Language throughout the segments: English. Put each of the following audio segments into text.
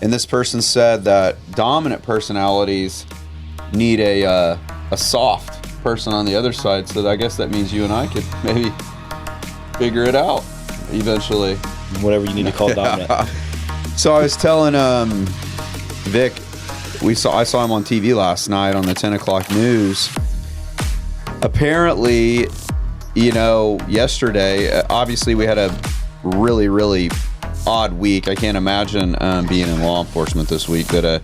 And this person said that dominant personalities need a soft person on the other side. So I guess that means you and I could maybe figure it out eventually. Whatever you need to call dominant. So I was telling Vic, I saw him on TV last night on the 10 o'clock news. Apparently, yesterday, obviously we had a really, really odd week. I can't imagine being in law enforcement this week. But,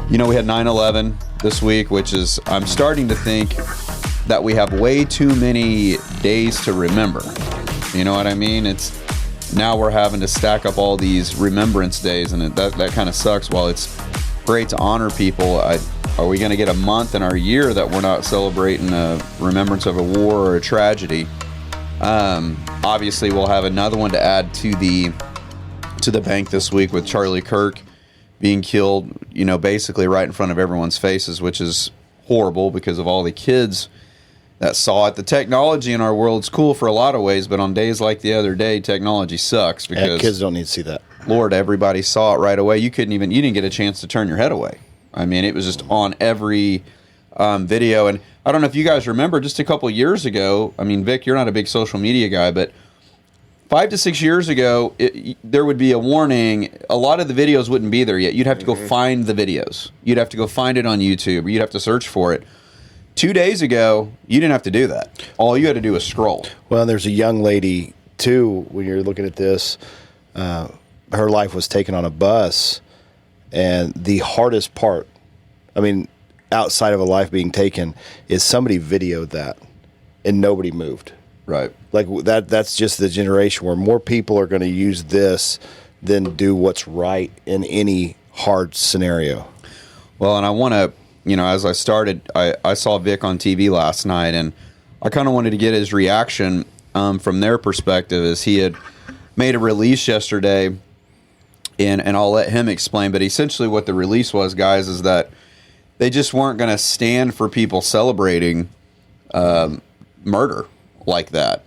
we had 9/11 this week, which is, I'm starting to think that we have way too many days to remember. You know what I mean? Now we're having to stack up all these remembrance days, and that kind of sucks. While it's great to honor people, are we going to get a month in our year that we're not celebrating a remembrance of a war or a tragedy? Obviously, we'll have another one to add to the bank this week with Charlie Kirk being killed, basically right in front of everyone's faces, which is horrible because of all the kids that saw it. The technology in our world is cool for a lot of ways, but on days like the other day, technology sucks because kids don't need to see that. Lord, everybody saw it right away. You didn't get a chance to turn your head away. I mean, it was just on every video. And I don't know if you guys remember, just a couple years ago, I mean, Vic, you're not a big social media guy, but 5 to 6 years ago, there would be a warning. A lot of the videos wouldn't be there yet. You'd have to go find the videos. You'd have to go find it on YouTube, or you'd have to search for it. 2 days ago, you didn't have to do that. All you had to do was scroll. Well, there's a young lady, too, when you're looking at this, her life was taken on a bus, and the hardest part, outside of a life being taken, is somebody videoed that, and nobody moved. Right. Like that's just the generation where more people are going to use this than do what's right in any hard scenario. Well, and I want to, as I started, I saw Vic on TV last night, and I kind of wanted to get his reaction from their perspective, as he had made a release yesterday, and I'll let him explain. But essentially what the release was, guys, is that they just weren't going to stand for people celebrating murder like that.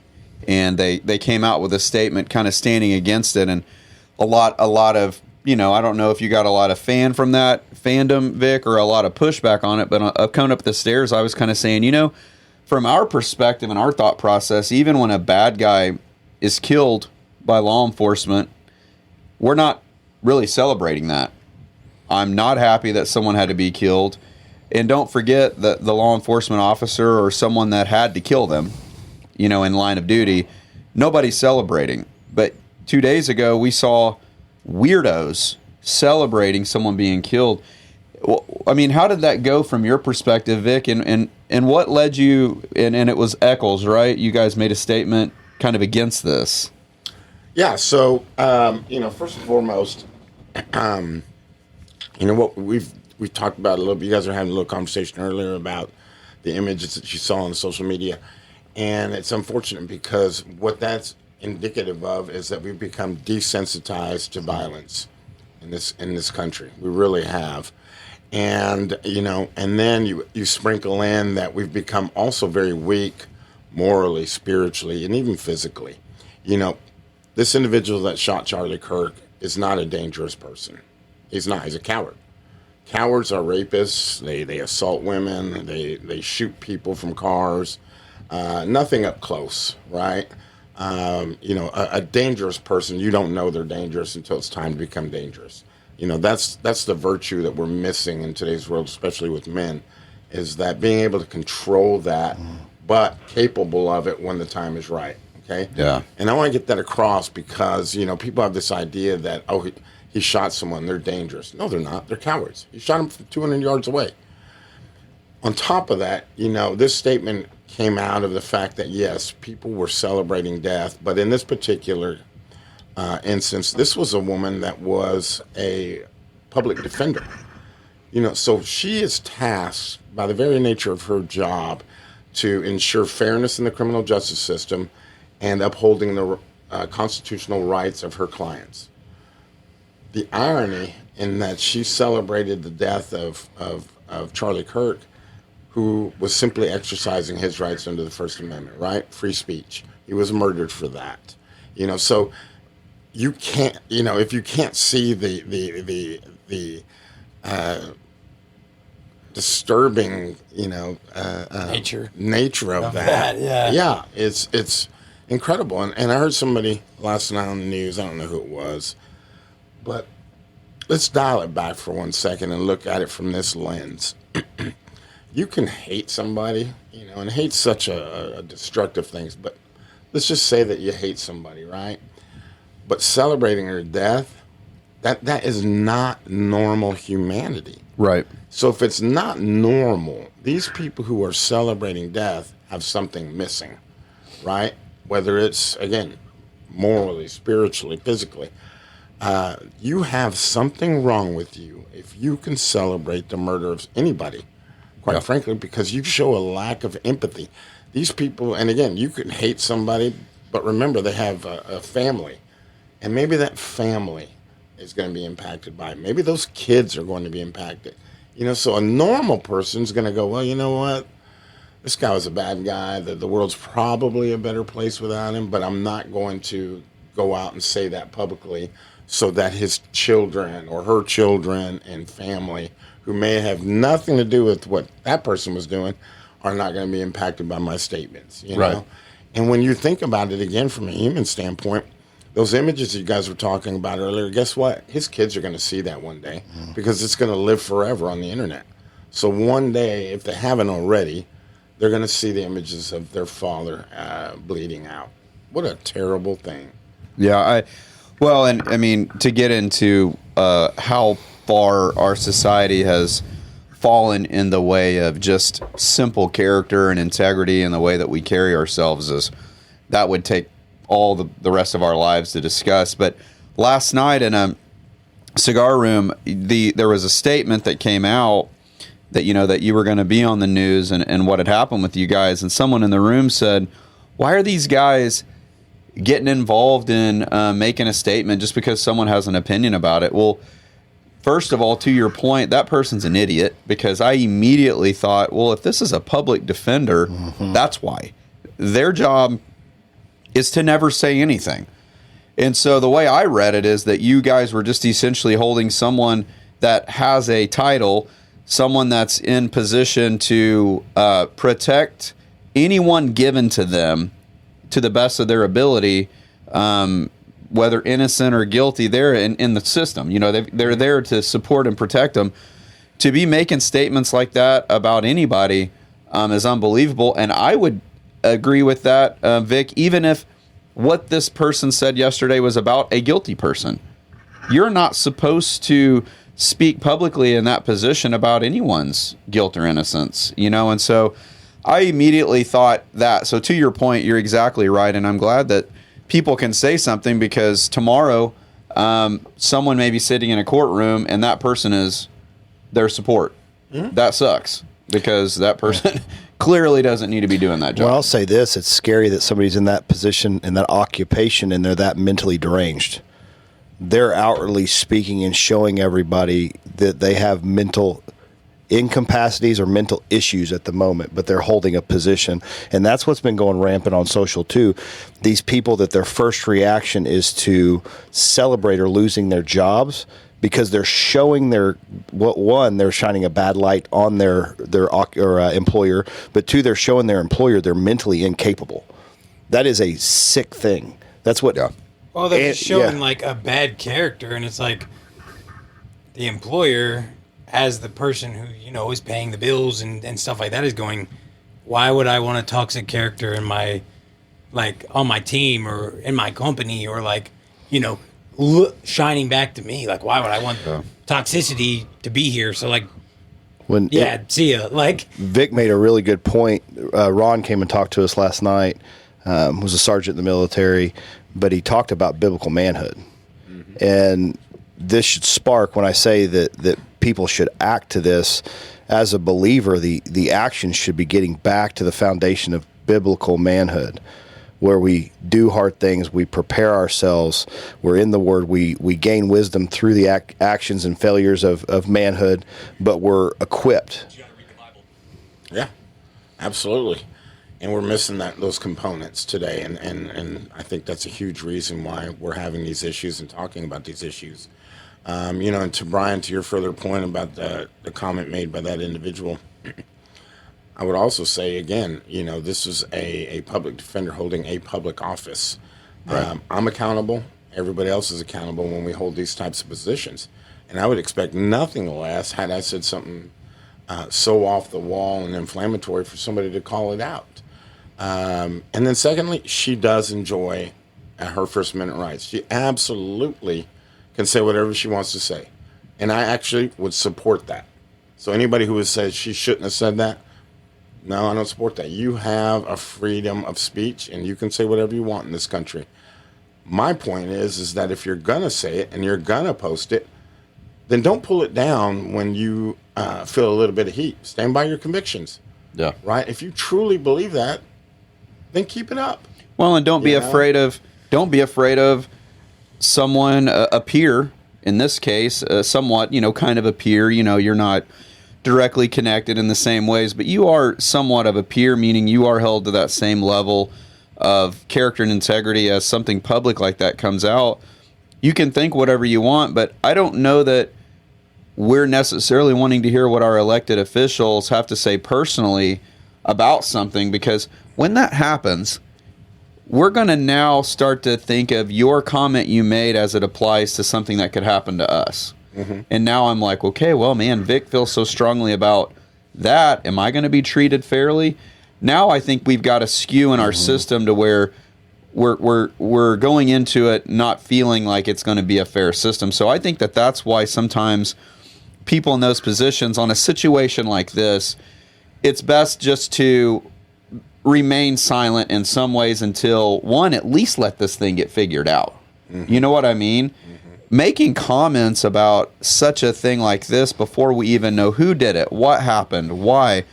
And they came out with a statement kind of standing against it, and a lot of, I don't know if you got a lot of fandom, Vic, or a lot of pushback on it, but coming up the stairs, I was kind of saying, from our perspective and our thought process, even when a bad guy is killed by law enforcement, we're not really celebrating that. I'm not happy that someone had to be killed. And don't forget that the law enforcement officer or someone that had to kill them, in line of duty, nobody's celebrating. But 2 days ago, we saw weirdos celebrating someone being killed. Well, how did that go from your perspective, Vic? And what led you, and it was Eccles, right? You guys made a statement kind of against this. Yeah, so, first and foremost, what we've talked about a little bit. You guys were having a little conversation earlier about the images that you saw on social media. And it's unfortunate because what that's indicative of is that we've become desensitized to violence in this country. We really have. And, and then you sprinkle in that we've become also very weak morally, spiritually, and even physically. This individual that shot Charlie Kirk is not a dangerous person. He's not. He's a coward. Cowards are rapists. They assault women. They shoot people from cars. Nothing up close, right? A dangerous person, you don't know they're dangerous until it's time to become dangerous. That's the virtue that we're missing in today's world, especially with men, is that being able to control that, but capable of it when the time is right. Okay. Yeah. And I want to get that across because people have this idea that he shot someone, they're dangerous. No, they're not. They're cowards. He shot him from 200 yards away. On top of that, this statement came out of the fact that, yes, people were celebrating death, but in this particular instance, this was a woman that was a public defender. So she is tasked by the very nature of her job to ensure fairness in the criminal justice system and upholding the constitutional rights of her clients. The irony in that she celebrated the death of Charlie Kirk, who was simply exercising his rights under the First Amendment, right? Free speech. He was murdered for that. So you can't, if you can't see the disturbing, nature of that. Yeah, it's incredible. And I heard somebody last night on the news. I don't know who it was, but let's dial it back for 1 second and look at it from this lens. You can hate somebody, and hate's such a destructive thing. But let's just say that you hate somebody, right? But celebrating their death, that is not normal humanity. Right. So if it's not normal, these people who are celebrating death have something missing, right? Whether it's, again, morally, spiritually, physically. You have something wrong with you if you can celebrate the murder of anybody, quite frankly, because you show a lack of empathy. These people, and again, you can hate somebody, but remember they have a family. And maybe that family is going to be impacted by it. Maybe those kids are going to be impacted. So a normal person's going to go, well, you know what? This guy was a bad guy. The world's probably a better place without him, but I'm not going to go out and say that publicly so that his children or her children and family, who may have nothing to do with what that person was doing, are not going to be impacted by my statements. Right. And when you think about it again from a human standpoint, those images you guys were talking about earlier, guess what? His kids are going to see that one day because it's going to live forever on the internet. So one day, if they haven't already, they're going to see the images of their father bleeding out. What a terrible thing. Yeah, and I mean, to get into how far our society has fallen in the way of just simple character and integrity and the way that we carry ourselves, is that would take all the rest of our lives to discuss. But last night in a cigar room, there was a statement that came out that that you were going to be on the news and what had happened with you guys, and someone in the room said, why are these guys getting involved in making a statement just because someone has an opinion about it? Well, first of all, to your point, that person's an idiot, because I immediately thought, well, if this is a public defender, that's why. Their job is to never say anything. And so the way I read it is that you guys were just essentially holding someone that has a title, someone that's in position to protect anyone given to them to the best of their ability, whether innocent or guilty. They're in the system. They're there to support and protect them. To be making statements like that about anybody is unbelievable. And I would agree with that, Vic, even if what this person said yesterday was about a guilty person. You're not supposed to speak publicly in that position about anyone's guilt or innocence, and so I immediately thought that. So to your point, you're exactly right, and I'm glad that people can say something, because tomorrow someone may be sitting in a courtroom and that person is their support. That sucks, because that person clearly doesn't need to be doing that job. Well, I'll say this. It's scary that somebody's in that position, in that occupation, and they're that mentally deranged. They're outwardly speaking and showing everybody that they have mental incapacities or mental issues at the moment, but they're holding a position. And that's what's been going rampant on social too. These people that their first reaction is to celebrate or losing their jobs, because they're showing they're shining a bad light on their employer, but two, they're showing their employer they're mentally incapable. That is a sick thing. That's what. Yeah. Well, they're just showing like a bad character, and it's like the employer, as the person who is paying the bills and stuff like that, is going, why would I want a toxic character in my, like, on my team or in my company, or like, shining back to me? Like, why would I want toxicity to be here? So like, see ya. Like, Vic made a really good point. Ron came and talked to us last night. Was a sergeant in the military, but he talked about biblical manhood. And this should spark, when I say that people should act to this, as a believer, the action should be getting back to the foundation of biblical manhood, where we do hard things, we prepare ourselves, we're in the Word, we gain wisdom through the actions and failures of manhood, but we're equipped. Yeah, absolutely. And we're missing those components today, and I think that's a huge reason why we're having these issues and talking about these issues. And to Brian, to your further point about the comment made by that individual, I would also say again, this is a public defender holding a public office. Right. I'm accountable. Everybody else is accountable when we hold these types of positions, and I would expect nothing less had I said something so off the wall and inflammatory for somebody to call it out. And then secondly, she does enjoy her First Amendment rights. She absolutely can say whatever she wants to say. And I actually would support that. So anybody who has said she shouldn't have said that, no, I don't support that. You have a freedom of speech, and you can say whatever you want in this country. My point is that if you're going to say it and you're going to post it, then don't pull it down when you feel a little bit of heat. Stand by your convictions. Yeah. Right? If you truly believe that, then keep it up. Well, and don't be afraid of someone, a peer, in this case, somewhat, kind of a peer. You're not directly connected in the same ways, but you are somewhat of a peer, meaning you are held to that same level of character and integrity as something public like that comes out. You can think whatever you want, but I don't know that we're necessarily wanting to hear what our elected officials have to say personally about something, because when that happens, we're going to now start to think of your comment you made as it applies to something that could happen to us. Mm-hmm. And now I'm like, okay, well, man, Vic feels so strongly about that. Am I going to be treated fairly? Now I think we've got a skew in our system to where we're going into it not feeling like it's going to be a fair system. So I think that's why sometimes people in those positions on a situation like this, it's best just to remain silent in some ways until, one, at least let this thing get figured out. Mm-hmm. You know what I mean? Mm-hmm. Making comments about such a thing like this before we even know who did it, what happened, why,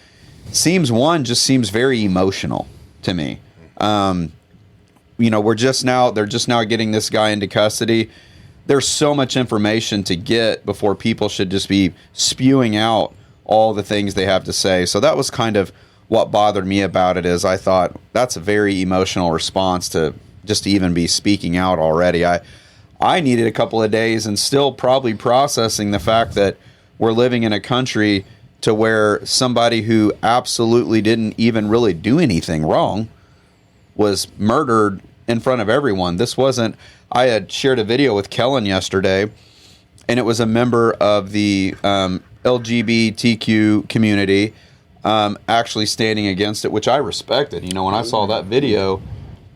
just seems very emotional to me. They're just now getting this guy into custody. There's so much information to get before people should just be spewing out all the things they have to say. So that was kind of what bothered me about it, is I thought that's a very emotional response to just to even be speaking out already. I needed a couple of days and still probably processing the fact that we're living in a country to where somebody who absolutely didn't even really do anything wrong was murdered in front of everyone. This wasn't, I had shared a video with Kellen yesterday, and it was a member of the LGBTQ community actually standing against it, which I respected. When I saw that video,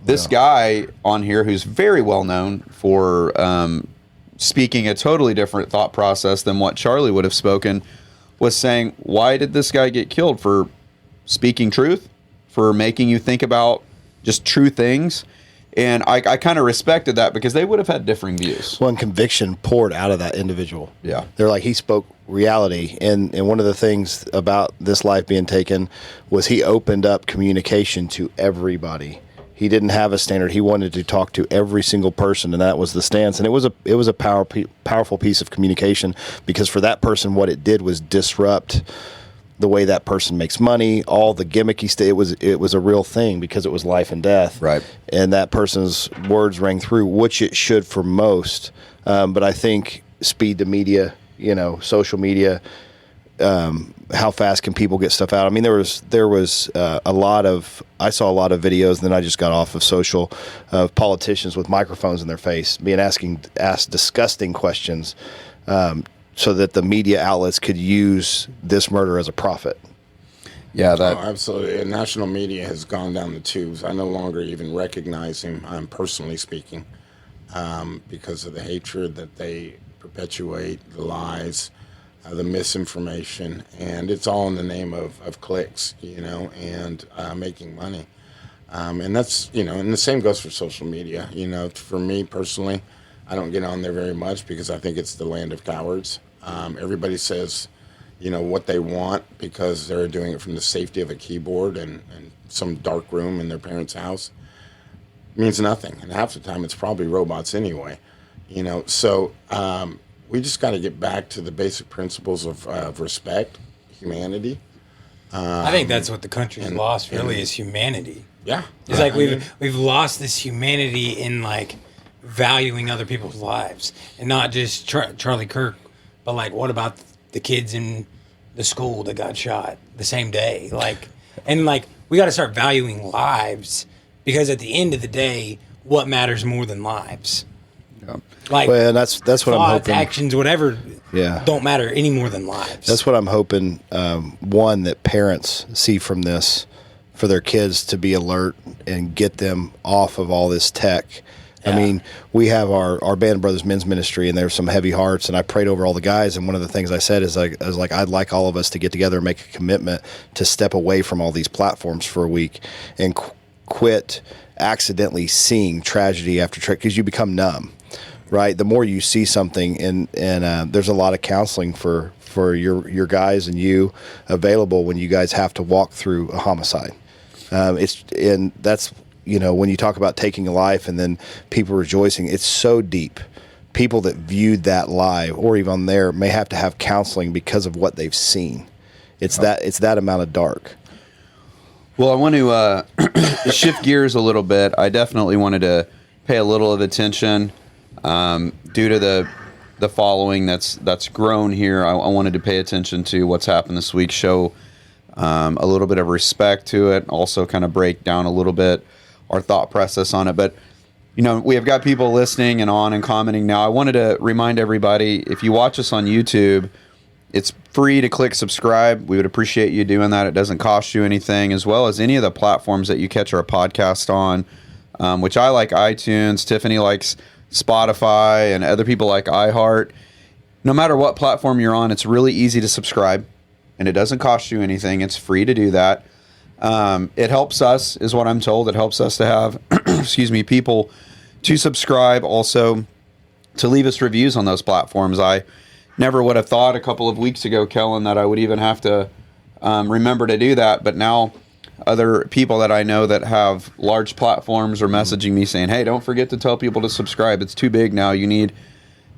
this guy on here who's very well known for speaking a totally different thought process than what Charlie would have spoken, was saying, why did this guy get killed? For speaking truth? For making you think about just true things? And I kind of respected that, because they would have had differing views. One conviction poured out of that individual. Yeah. They're like, he spoke reality. And one of the things about this life being taken was he opened up communication to everybody. He didn't have a standard. He wanted to talk to every single person, and that was the stance. And it was a powerful piece of communication, because for that person, what it did was disrupt the way that person makes money, all the gimmicky stuff. It was a real thing, because it was life and death. Right. And that person's words rang through, which it should for most. But I think speed to media, social media, how fast can people get stuff out? I mean, there was I saw a lot of videos, and then I just got off of social, of politicians with microphones in their face being asked disgusting questions, so that the media outlets could use this murder as a profit. Yeah, absolutely. And national media has gone down the tubes. I no longer even recognize him, personally speaking, because of the hatred that they perpetuate, the lies, the misinformation, and it's all in the name of clicks, and making money. And that's, and the same goes for social media. For me personally, I don't get on there very much, because I think it's the land of cowards. Everybody says, what they want, because they're doing it from the safety of a keyboard and some dark room in their parents' house. It means nothing. And half the time it's probably robots anyway. So we just got to get back to the basic principles of respect, humanity, I think that's what the country's lost. Really, is humanity. Yeah, It's like we've lost this humanity in like valuing other people's lives, and not just Charlie Kirk, but like what about the kids in the school that got shot the same day? Like, and like we got to start valuing lives, because at the end of the day, what matters more than lives? Yeah. Like, well, and that's what I'm thoughts, hoping. actions, whatever, don't matter any more than lives. That's what I'm hoping. One, that parents see from this for their kids to be alert and get them off of all this tech. Yeah. I mean, we have our Band of Brothers men's ministry, and there's some heavy hearts, and I prayed over all the guys, and one of the things I said is I was like, I'd like all of us to get together and make a commitment to step away from all these platforms for a week and quit accidentally seeing tragedy after tragedy, because you become numb. Right, the more you see something, and there's a lot of counseling for your guys and you available when you guys have to walk through a homicide. That's when you talk about taking a life and then people rejoicing, it's so deep. People that viewed that live or even on there may have to have counseling because of what they've seen. It's that amount of dark. Well, I want to shift gears a little bit. I definitely wanted to pay a little of attention. Due to the following that's grown here, I wanted to pay attention to what's happened this week, show a little bit of respect to it, also kind of break down a little bit our thought process on it. But, we have got people listening and on and commenting now. I wanted to remind everybody, if you watch us on YouTube, it's free to click subscribe. We would appreciate you doing that. It doesn't cost you anything, as well as any of the platforms that you catch our podcast on, which I like iTunes. Tiffany likes Spotify, and other people like iHeart. No matter what platform you're on, it's really easy to subscribe, and it doesn't cost you anything. It's free to do that. It helps us, is what I'm told. It helps us to have, people to subscribe, also to leave us reviews on those platforms. I never would have thought a couple of weeks ago, Kellen, that I would even have to remember to do that, but now other people that I know that have large platforms are messaging me saying, hey, don't forget to tell people to subscribe. It's too big now. You need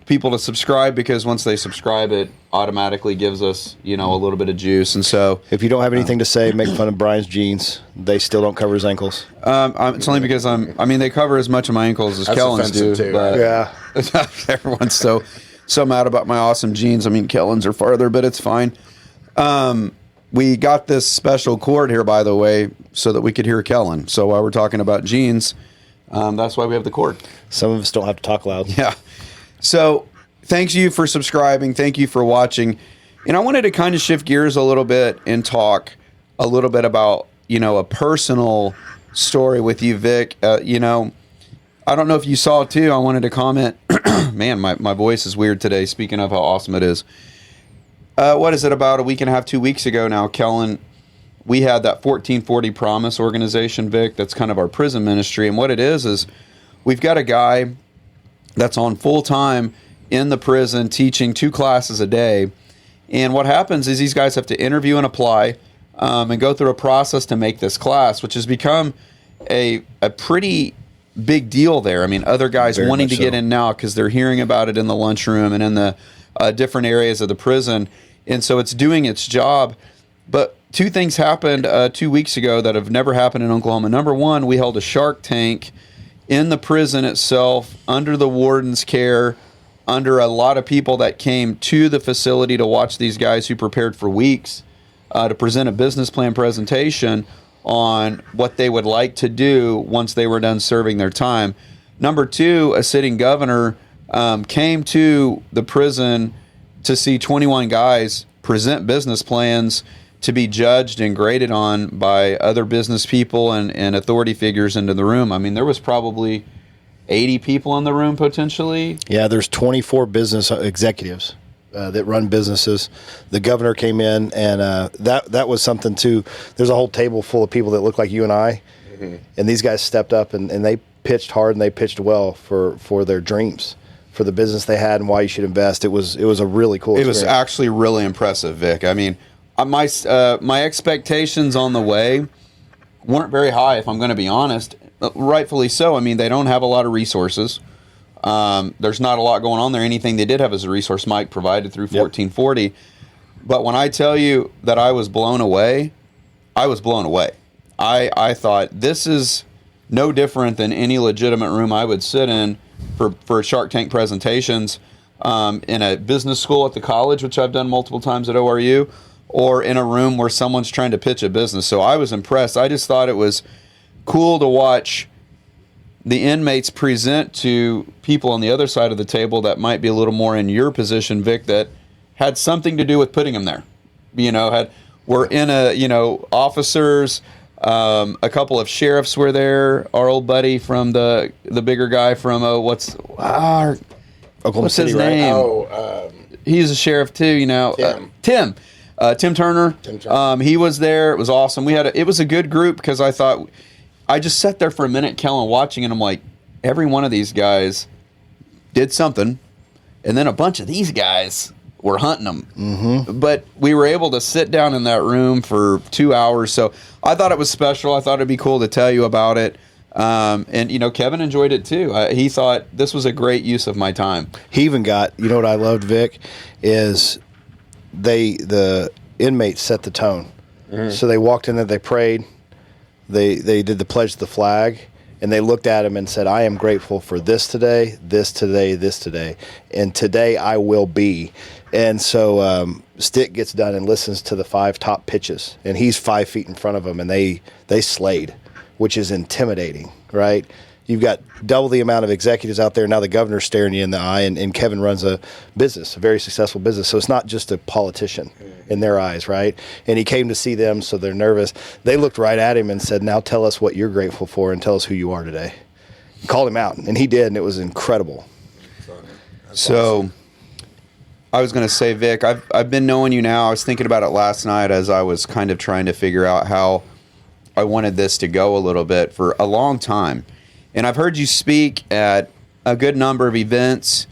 people to subscribe, because once they subscribe, it automatically gives us, a little bit of juice. And so if you don't have anything to say, make fun of Brian's jeans. They still don't cover his ankles. It's only because they cover as much of my ankles as Kellen's do. Too, but yeah. Everyone's so mad about my awesome jeans. Kellen's are farther, but it's fine. We got this special cord here, by the way, so that we could hear Kellen. So while we're talking about jeans, that's why we have the cord. Some of us don't have to talk loud. Yeah. So thanks you for subscribing. Thank you for watching. And I wanted to kind of shift gears a little bit and talk a little bit about, a personal story with you, Vic. I don't know if you saw it too. I wanted to comment. Man, my voice is weird today, speaking of how awesome it is. What is it, about a week and a half, 2 weeks ago now, Kellen, we had that 1440 Promise organization, Vic, that's kind of our prison ministry. And what it is we've got a guy that's on full-time in the prison teaching 2 classes a day. And what happens is these guys have to interview and apply and go through a process to make this class, which has become a pretty big deal there. Other guys Very wanting to much get so. in now because they're hearing about it in the lunchroom and in the different areas of the prison. And so it's doing its job. But 2 things happened 2 weeks ago that have never happened in Oklahoma. Number one, we held a Shark Tank in the prison itself, under the warden's care, under a lot of people that came to the facility to watch these guys who prepared for weeks to present a business plan presentation on what they would like to do once they were done serving their time. Number two, a sitting governor came to the prison to see 21 guys present business plans to be judged and graded on by other business people and authority figures into the room. There was probably 80 people in the room potentially. Yeah, there's 24 business executives that run businesses. The governor came in, and that was something too. There's a whole table full of people that look like you and I, and these guys stepped up and they pitched hard and they pitched well for their dreams, for the business they had and why you should invest. It was a really cool experience. It was actually really impressive, Vic. My expectations on the way weren't very high, if I'm going to be honest. Rightfully so. They don't have a lot of resources. There's not a lot going on there. Anything they did have as a resource, Mike provided through 1440. But when I tell you that I was blown away I was blown away. I thought this is no different than any legitimate room I would sit in for Shark Tank presentations, in a business school at the college, which I've done multiple times at ORU, or in a room where someone's trying to pitch a business. So I was impressed. I just thought it was cool to watch the inmates present to people on the other side of the table that might be a little more in your position, Vic, that had something to do with putting them there. Were in officers, a couple of sheriffs were there. Our old buddy from the bigger guy from Oklahoma City, his right? name? He's a sheriff too. Tim. Tim Turner. Tim Turner. He was there. It was awesome. It was a good group because I just sat there for a minute, Kellen, watching, and I'm like, every one of these guys did something, and then a bunch of these guys were hunting them. Mm-hmm. But we were able to sit down in that room for 2 hours, so I thought it was special. I thought it'd be cool to tell you about it. And Kevin enjoyed it too. He thought this was a great use of my time. He even got, what I loved, Vic, is the inmates set the tone. Mm-hmm. So they walked in there, they prayed. They did the pledge to the flag, and they looked at him and said, I am grateful for this today, this today, this today, and today I will be. And so Stick gets done and listens to the 5 top pitches, and he's 5 feet in front of them, and they slayed, which is intimidating, right? You've got double the amount of executives out there. Now the governor's staring you in the eye, and Kevin runs a business, a very successful business. So it's not just a politician in their eyes, right? And he came to see them, so they're nervous. They looked right at him and said, now tell us what you're grateful for and tell us who you are today. And called him out, and he did, and it was incredible. So awesome. I was going to say, Vic, I've been knowing you now. I was thinking about it last night as I was kind of trying to figure out how I wanted this to go a little bit for a long time. And I've heard you speak at a good number of events.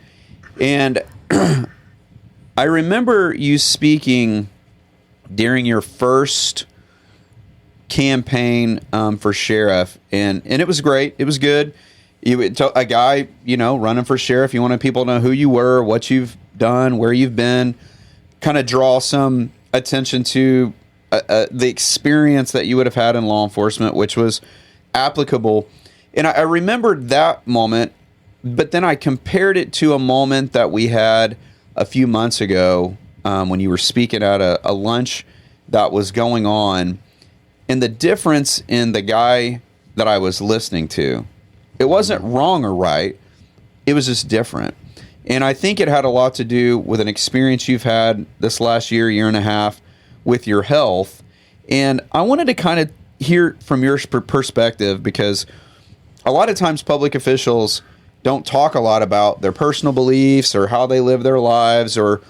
And I remember you speaking during your first campaign for sheriff. And it was great. It was good. A guy, running for sheriff, you wanted people to know who you were, what you've done, where you've been, kind of draw some attention to the experience that you would have had in law enforcement, which was applicable. And I remembered that moment, but then I compared it to a moment that we had a few months ago when you were speaking at a lunch that was going on. And the difference in the guy that I was listening to, it wasn't wrong or right. It was just different. And I think it had a lot to do with an experience you've had this last year and a half with your health. And I wanted to kind of hear from your perspective, because a lot of times public officials don't talk a lot about their personal beliefs or how they live their lives or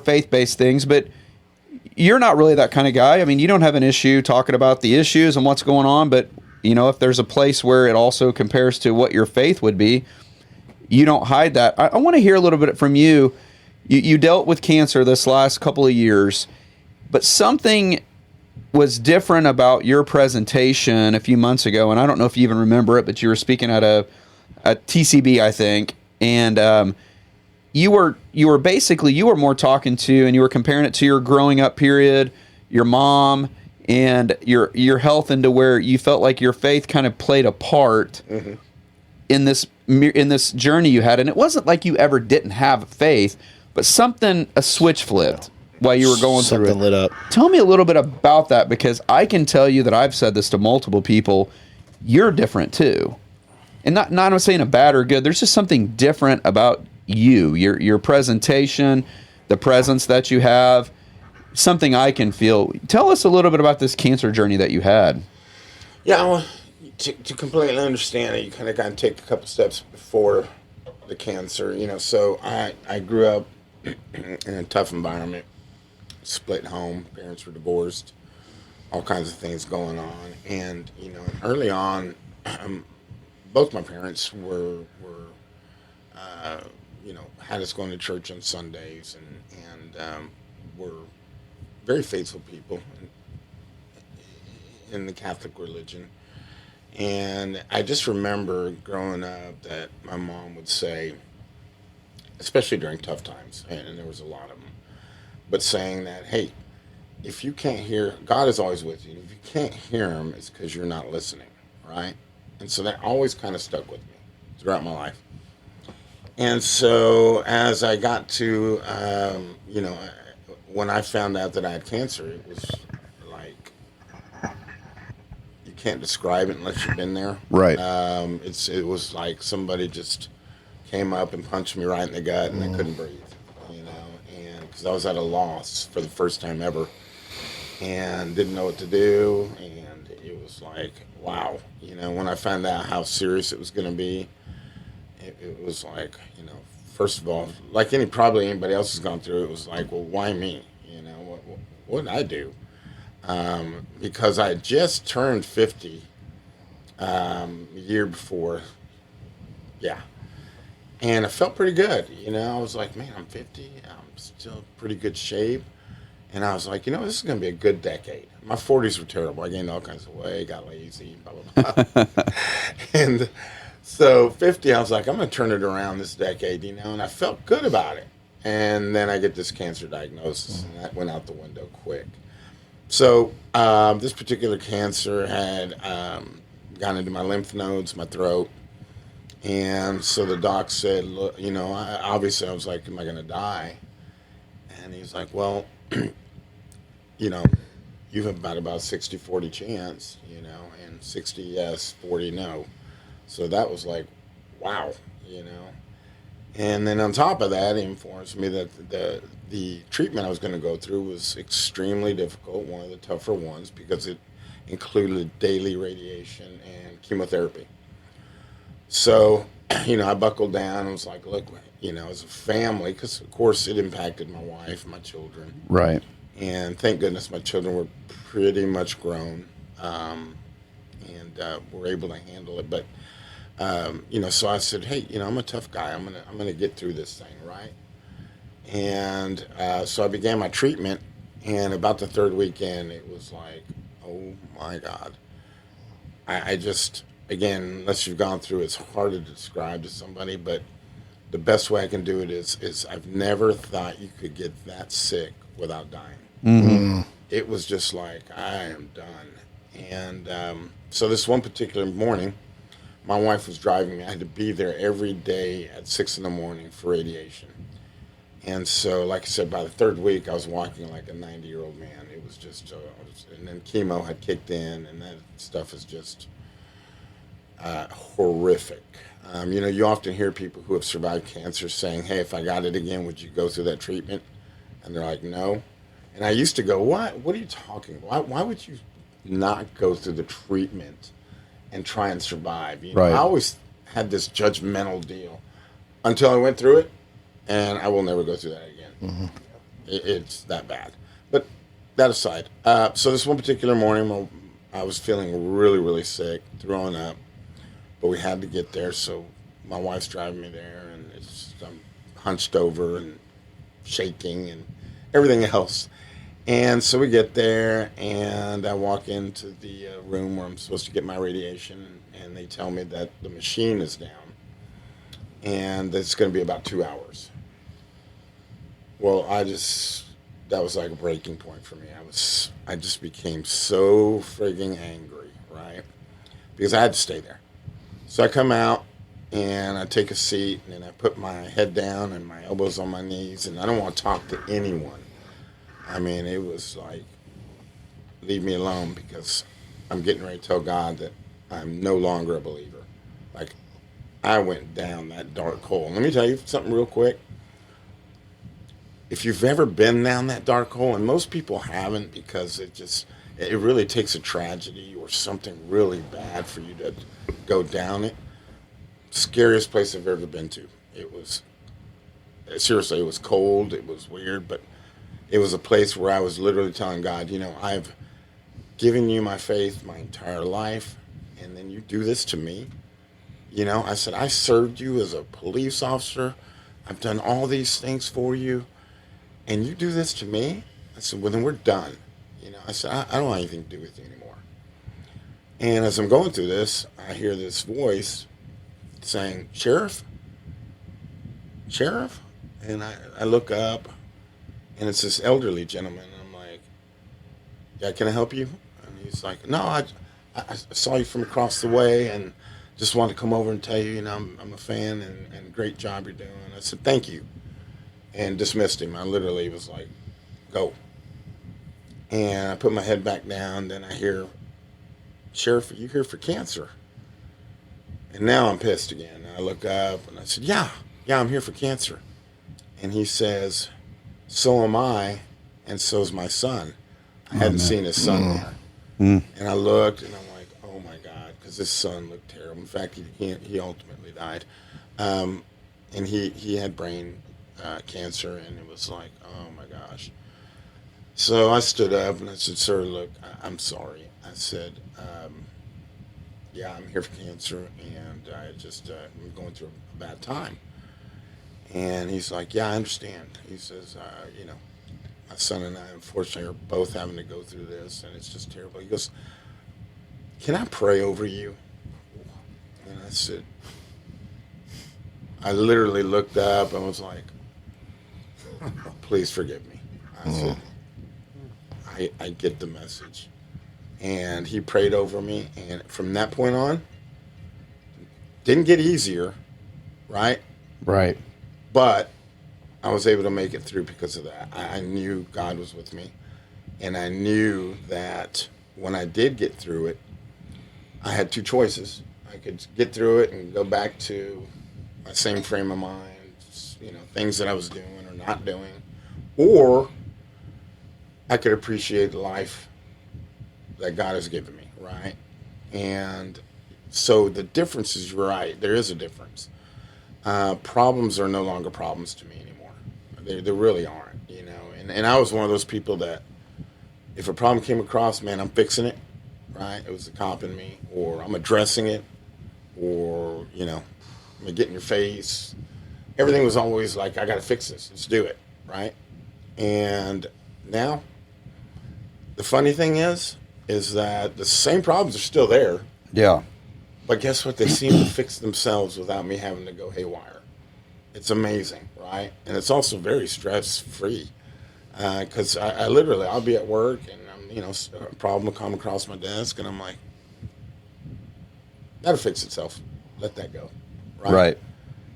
faith-based things, but you're not really that kind of guy. I mean, you don't have an issue talking about the issues and what's going on, but if there's a place where it also compares to what your faith would be, you don't hide that. I want to hear a little bit from you. You dealt with cancer this last couple of years, but something was different about your presentation a few months ago, and I don't know if you even remember it, but you were speaking at a TCB, I think, and you were more talking to, and you were comparing it to your growing up period, your mom, and your health, into where you felt like your faith kind of played a part in this journey you had, and it wasn't like you ever didn't have faith, but a switch flipped while you were going through it. Something lit up. Tell me a little bit about that, because I can tell you that I've said this to multiple people. You're different too, and not I'm saying a bad or good. There's just something different about you, your presentation, the presence that you have. Something I can feel. Tell us a little bit about this cancer journey that you had. Yeah, well, to completely understand it, you kind of got to take a couple steps before the cancer. So I grew up in a tough environment. Split home, parents were divorced, all kinds of things going on, and early on, both my parents were had us going to church on Sundays, and were very faithful people in the Catholic religion. And I just remember growing up that my mom would say, especially during tough times, and there was a lot of them, but saying that, hey, if you can't hear, God is always with you. If you can't hear him, it's because you're not listening, right? And so that always kind of stuck with me throughout my life. And so as I got to, when I found out that I had cancer, it was like, you can't describe it unless you've been there. Right. It was like somebody just came up and punched me right in the gut, and I couldn't breathe, and because I was at a loss for the first time ever, and didn't know what to do, and it was like, wow, when I found out how serious it was going to be, it was like, first of all, like probably anybody else has gone through, it was like, well, why me? What did I do? Because I had just turned 50 a year before, yeah. And I felt pretty good, I was like, man, I'm 50, I'm still in pretty good shape. And I was like, this is going to be a good decade. My 40s were terrible. I gained all kinds of weight, got lazy, blah, blah, blah. And so 50, I was like, I'm going to turn it around this decade, and I felt good about it. And then I get this cancer diagnosis, and that went out the window quick. So this particular cancer had gone into my lymph nodes, my throat. And so the doc said, look, obviously I was like, am I going to die? And he's like, well, you have about 60-40 chance, and 60 yes, 40 no. So that was like, wow, And then on top of that, he informs me that the treatment I was going to go through was extremely difficult, one of the tougher ones, because it included daily radiation and chemotherapy. So, I buckled down and was like, look, as a family, because of course it impacted my wife, my children. Right. And thank goodness my children were pretty much grown, and were able to handle it. But, so I said, hey, I'm a tough guy. I'm gonna get through this thing, right? And so I began my treatment, and about the third weekend, it was like, oh my God. I just, again, unless you've gone through, it's hard to describe to somebody, but the best way I can do it is I've never thought you could get that sick without dying. Mm-hmm. It was just like, I am done. And so this one particular morning, my wife was driving me. I had to be there every day at 6 a.m. for radiation. And so, like I said, by the third week, I was walking like a 90-year-old man. It was just, and then chemo had kicked in, and that stuff is just horrific. You often hear people who have survived cancer saying, hey, if I got it again, would you go through that treatment? And they're like, no. And I used to go, what are you talking about? Why would you not go through the treatment and try and survive? Right. I always had this judgmental deal until I went through it, and I will never go through that again. Mm-hmm. It's that bad. But that aside, so this one particular morning, I was feeling really, really sick, throwing up, but we had to get there, so my wife's driving me there, and I'm hunched over and shaking and everything else. And so we get there, and I walk into the room where I'm supposed to get my radiation, and they tell me that the machine is down, and it's going to be about 2 hours. Well, that was like a breaking point for me. I just became so frigging angry, right? Because I had to stay there. So I come out, and I take a seat, and then I put my head down and my elbows on my knees, and I don't want to talk to anyone. I mean, it was like, leave me alone, because I'm getting ready to tell God that I'm no longer a believer. Like, I went down that dark hole. Let me tell you something real quick. If you've ever been down that dark hole, and most people haven't, because it really takes a tragedy or something really bad for you to go down it. Scariest place I've ever been to. It was, seriously, it was cold, it was weird, but it was a place where I was literally telling God, I've given you my faith my entire life, and then you do this to me. I said, I served you as a police officer. I've done all these things for you, and you do this to me? I said, well, then we're done. I said, I don't want anything to do with you anymore. And as I'm going through this, I hear this voice saying, Sheriff? And I look up, and it's this elderly gentleman, and I'm like, yeah, can I help you? And he's like, no, I saw you from across the way and just wanted to come over and tell you, I'm a fan and great job you're doing. I said, thank you. And dismissed him. I literally was like, go. And I put my head back down. Then I hear, Sheriff, are you here for cancer? And now I'm pissed again. And I look up and I said, yeah, I'm here for cancer. And he says, so am I, and so's my son. I hadn't seen his son there. And I looked and I'm like, oh my God, because his son looked terrible. In fact, he ultimately died. And he had brain cancer, and it was like, oh my gosh. So I stood up and I said, sir, look, I'm sorry. I said, yeah, I'm here for cancer, and I just I'm going through a bad time. And he's like, yeah, I understand. He says, my son and I, unfortunately, are both having to go through this, and it's just terrible. He goes, can I pray over you? And I said, I literally looked up and was like, please forgive me. I said, I get the message. And he prayed over me, and from that point on, didn't get easier, right? Right. But I was able to make it through because of that. I knew God was with me, and I knew that when I did get through it, I had two choices. I could get through it and go back to my same frame of mind, things that I was doing or not doing, or I could appreciate the life that God has given me, right? And so the difference is, you're right, there is a difference. Problems are no longer problems to me anymore. They really aren't, And I was one of those people that if a problem came across, man, I'm fixing it, right? It was the cop in me, or I'm addressing it, or, I'm going to get in your face. Everything was always like, I got to fix this. Let's do it, right? And now, the funny thing is that the same problems are still there. Yeah. But guess what? They seem to fix themselves without me having to go haywire. It's amazing, right? And it's also very stress-free. Because I literally, I'll be at work and a problem will come across my desk and I'm like, that'll fix itself. Let that go. Right.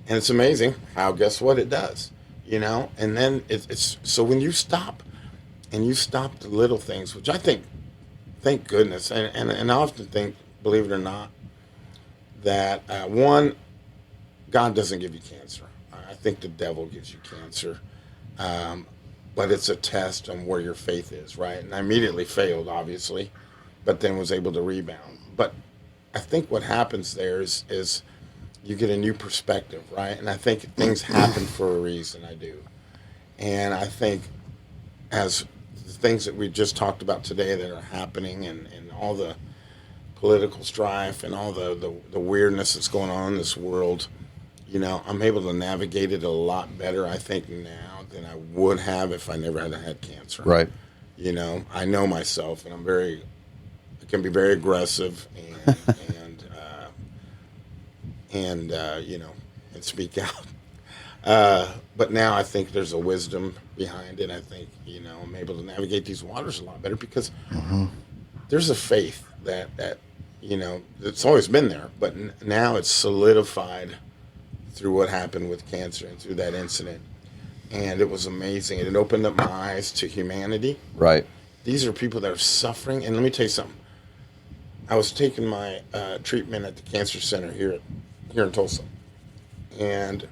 And it's amazing how, guess what, it does. And then it's so when you stop and you stop the little things, which I think, thank goodness, and I often think, believe it or not, that one, God doesn't give you cancer. I think the devil gives you cancer. But it's a test on where your faith is, right? And I immediately failed, obviously, but then was able to rebound. But I think what happens there is you get a new perspective, right? And I think things happen for a reason, I do. And I think as the things that we just talked about today that are happening and all the political strife and all the weirdness that's going on in this world, I'm able to navigate it a lot better, I think, now than I would have if I never had cancer. Right. I know myself, and I can be very aggressive and speak out. But now I think there's a wisdom behind it. I think, I'm able to navigate these waters a lot better because there's a faith that it's always been there, but now it's solidified through what happened with cancer and through that incident. And it was amazing. It opened up my eyes to humanity. Right. These are people that are suffering. And let me tell you something. I was taking my treatment at the cancer center here in Tulsa. And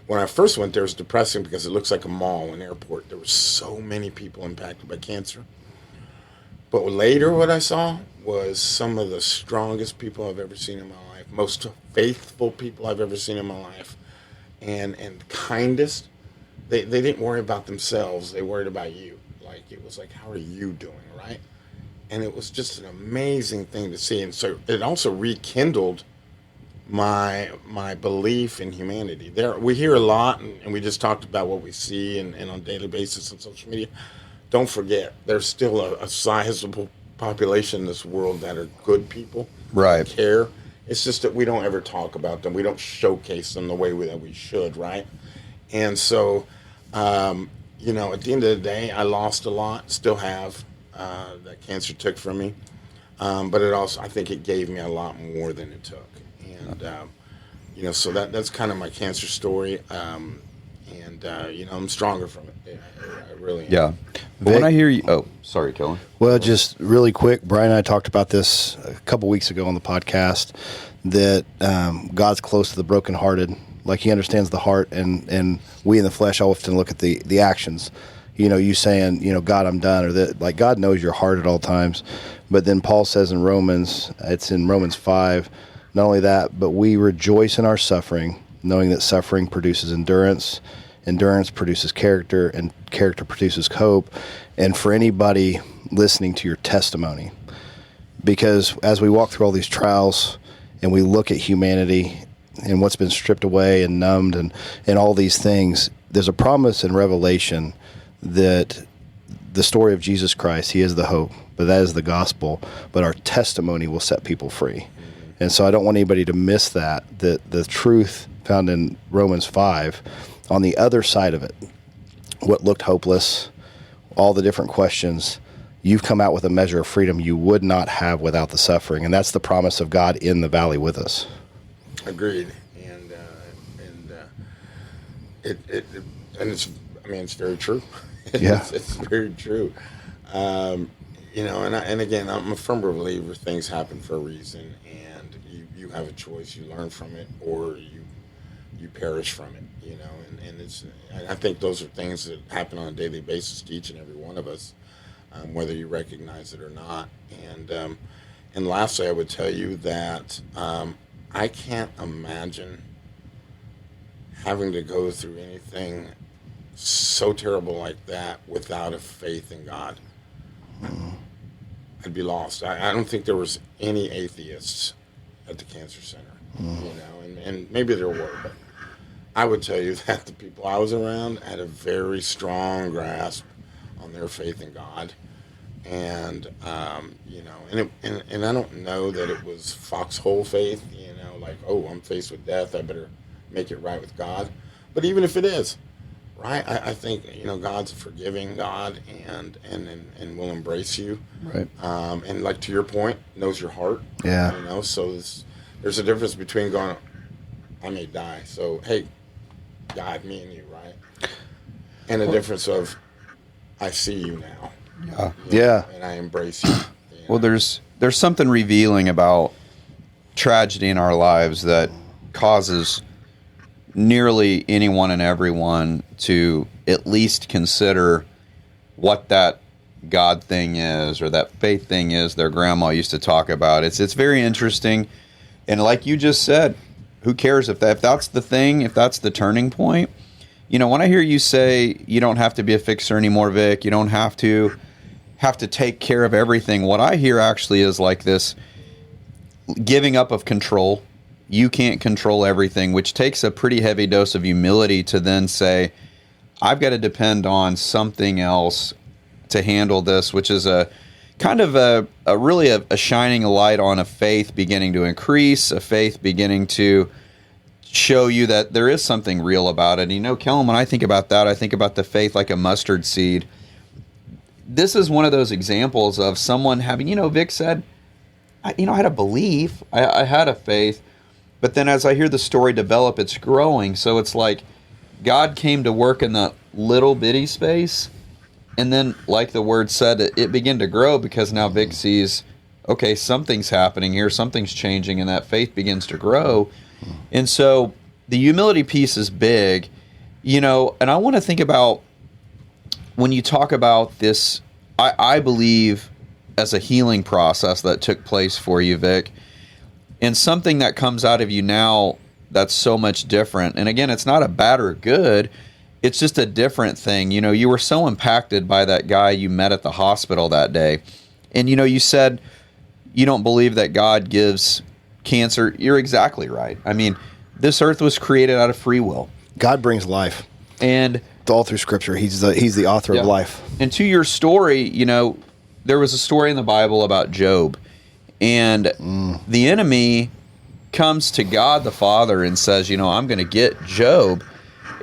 when I first went there, it was depressing because it looks like a mall, an airport. There were so many people impacted by cancer. But later what I saw was some of the strongest people I've ever seen in my life, most faithful people I've ever seen in my life, and kindest. They didn't worry about themselves. They worried about you. Like, it was like, how are you doing, right? And it was just an amazing thing to see. And so it also rekindled my belief in humanity. We hear a lot, and we just talked about what we see and on a daily basis on social media. Don't forget, there's still a sizable population in this world that are good people. Right. That care. It's just that we don't ever talk about them. We don't showcase them the way that we should, right? And so, at the end of the day, I lost a lot, still have. that cancer took from me. But it also, I think it gave me a lot more than it took. And, so that's kind of my cancer story. I'm stronger from it. I really am. Yeah. But when I hear you, sorry, Kellen. Well, just really quick, Brian and I talked about this a couple weeks ago on the podcast, that God's close to the brokenhearted. Like, he understands the heart, and we in the flesh often look at the actions. You saying, God, I'm done, or that, like, God knows your heart at all times. But then Paul says in Romans, it's in Romans 5, not only that, but we rejoice in our suffering, knowing that suffering produces endurance. Endurance produces character, and character produces hope. And for anybody listening to your testimony, because as we walk through all these trials and we look at humanity and what's been stripped away and numbed and all these things, there's a promise in Revelation that the story of Jesus Christ, he is the hope, but that is the gospel, but our testimony will set people free. And so I don't want anybody to miss that the truth found in Romans 5, on the other side of it, what looked hopeless, all the different questions, you've come out with a measure of freedom you would not have without the suffering. And that's the promise of God in the valley with us. Agreed. It's very true. Yeah. It's very true. And again, I'm a firm believer things happen for a reason, and you have a choice. You learn from it, or you perish from it. And I think those are things that happen on a daily basis to each and every one of us, whether you recognize it or not. And lastly, I would tell you that I can't imagine having to go through anything so terrible like that without a faith in God. I'd be lost. I don't think there was any atheists at the cancer center, and maybe there were, but I would tell you that the people I was around had a very strong grasp on their faith in God. And, and I don't know that it was foxhole faith, like, oh, I'm faced with death, I better make it right with God. But even if it is, right, I think, God's a forgiving God and will embrace you. Right. And like, to your point, knows your heart. Yeah. So there's a difference between going, I may die, so, hey, God, me and you, right? And a difference of, I see you now. Yeah. And I embrace you. Well, there's something revealing about tragedy in our lives that causes nearly anyone and everyone to at least consider what that God thing is, or that faith thing is their grandma used to talk about. It's very interesting. And like you just said, who cares if that's the thing, if that's the turning point? When I hear you say you don't have to be a fixer anymore, Vic, you don't have to take care of everything. What I hear actually is like this giving up of control. You can't control everything, which takes a pretty heavy dose of humility to then say, I've got to depend on something else to handle this, which is a kind of a shining light on a faith beginning to increase, a faith beginning to show you that there is something real about it. Kellen, when I think about that, I think about the faith like a mustard seed. This is one of those examples of someone having, Vic said, I had a belief, I had a faith, but then as I hear the story develop, it's growing. So it's like God came to work in the little bitty space, and then, like the word said, it began to grow because now Vic sees, okay, something's happening here, something's changing, and that faith begins to grow. And so the humility piece is big, and I want to think about when you talk about this, I believe as a healing process that took place for you, Vic, and something that comes out of you now that's so much different. And again, it's not a bad or good, it's just a different thing. You were so impacted by that guy you met at the hospital that day. And, you said you don't believe that God gives cancer. You're exactly right. I mean, this earth was created out of free will. God brings life. And all through Scripture, He's the author of life. And to your story, there was a story in the Bible about Job. And the enemy comes to God the Father and says, I'm going to get Job.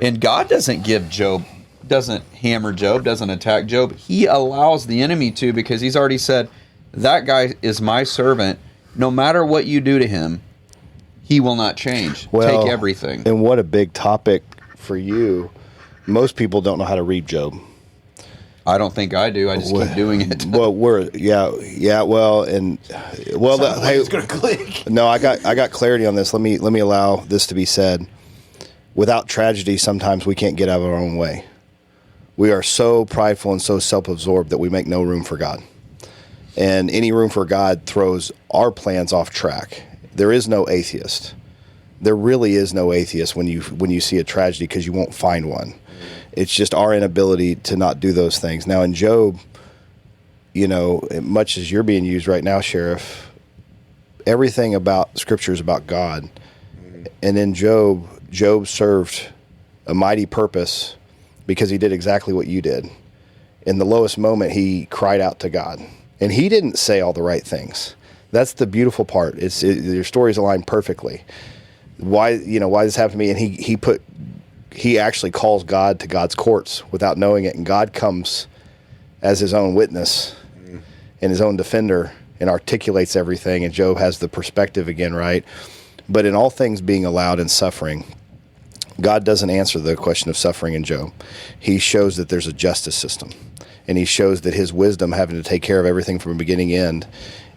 And God doesn't give Job doesn't hammer Job, doesn't attack Job. He allows the enemy to, because he's already said, that guy is my servant. No matter what you do to him, he will not change. Well, take everything. And what a big topic for you. Most people don't know how to read Job. I don't think I do. I just keep doing it. Well, hey, It's gonna click. no, I got clarity on this. Let me allow this to be said. Without tragedy, sometimes we can't get out of our own way. We are so prideful and so self-absorbed that we make no room for God. And any room for God throws our plans off track. There is no atheist. There really is no atheist when you see a tragedy, because you won't find one. It's just our inability to not do those things. Now in Job, much as you're being used right now, Sheriff, everything about Scripture is about God. And in Job served a mighty purpose because he did exactly what you did. In the lowest moment, he cried out to God. And he didn't say all the right things. That's the beautiful part. Your stories align perfectly. Why this happened to me? And he actually calls God to God's courts without knowing it, and God comes as his own witness and his own defender and articulates everything. And Job has the perspective again, right? But in all things being allowed in suffering, God doesn't answer the question of suffering in Job. He shows that there's a justice system, and he shows that his wisdom, having to take care of everything from beginning to end,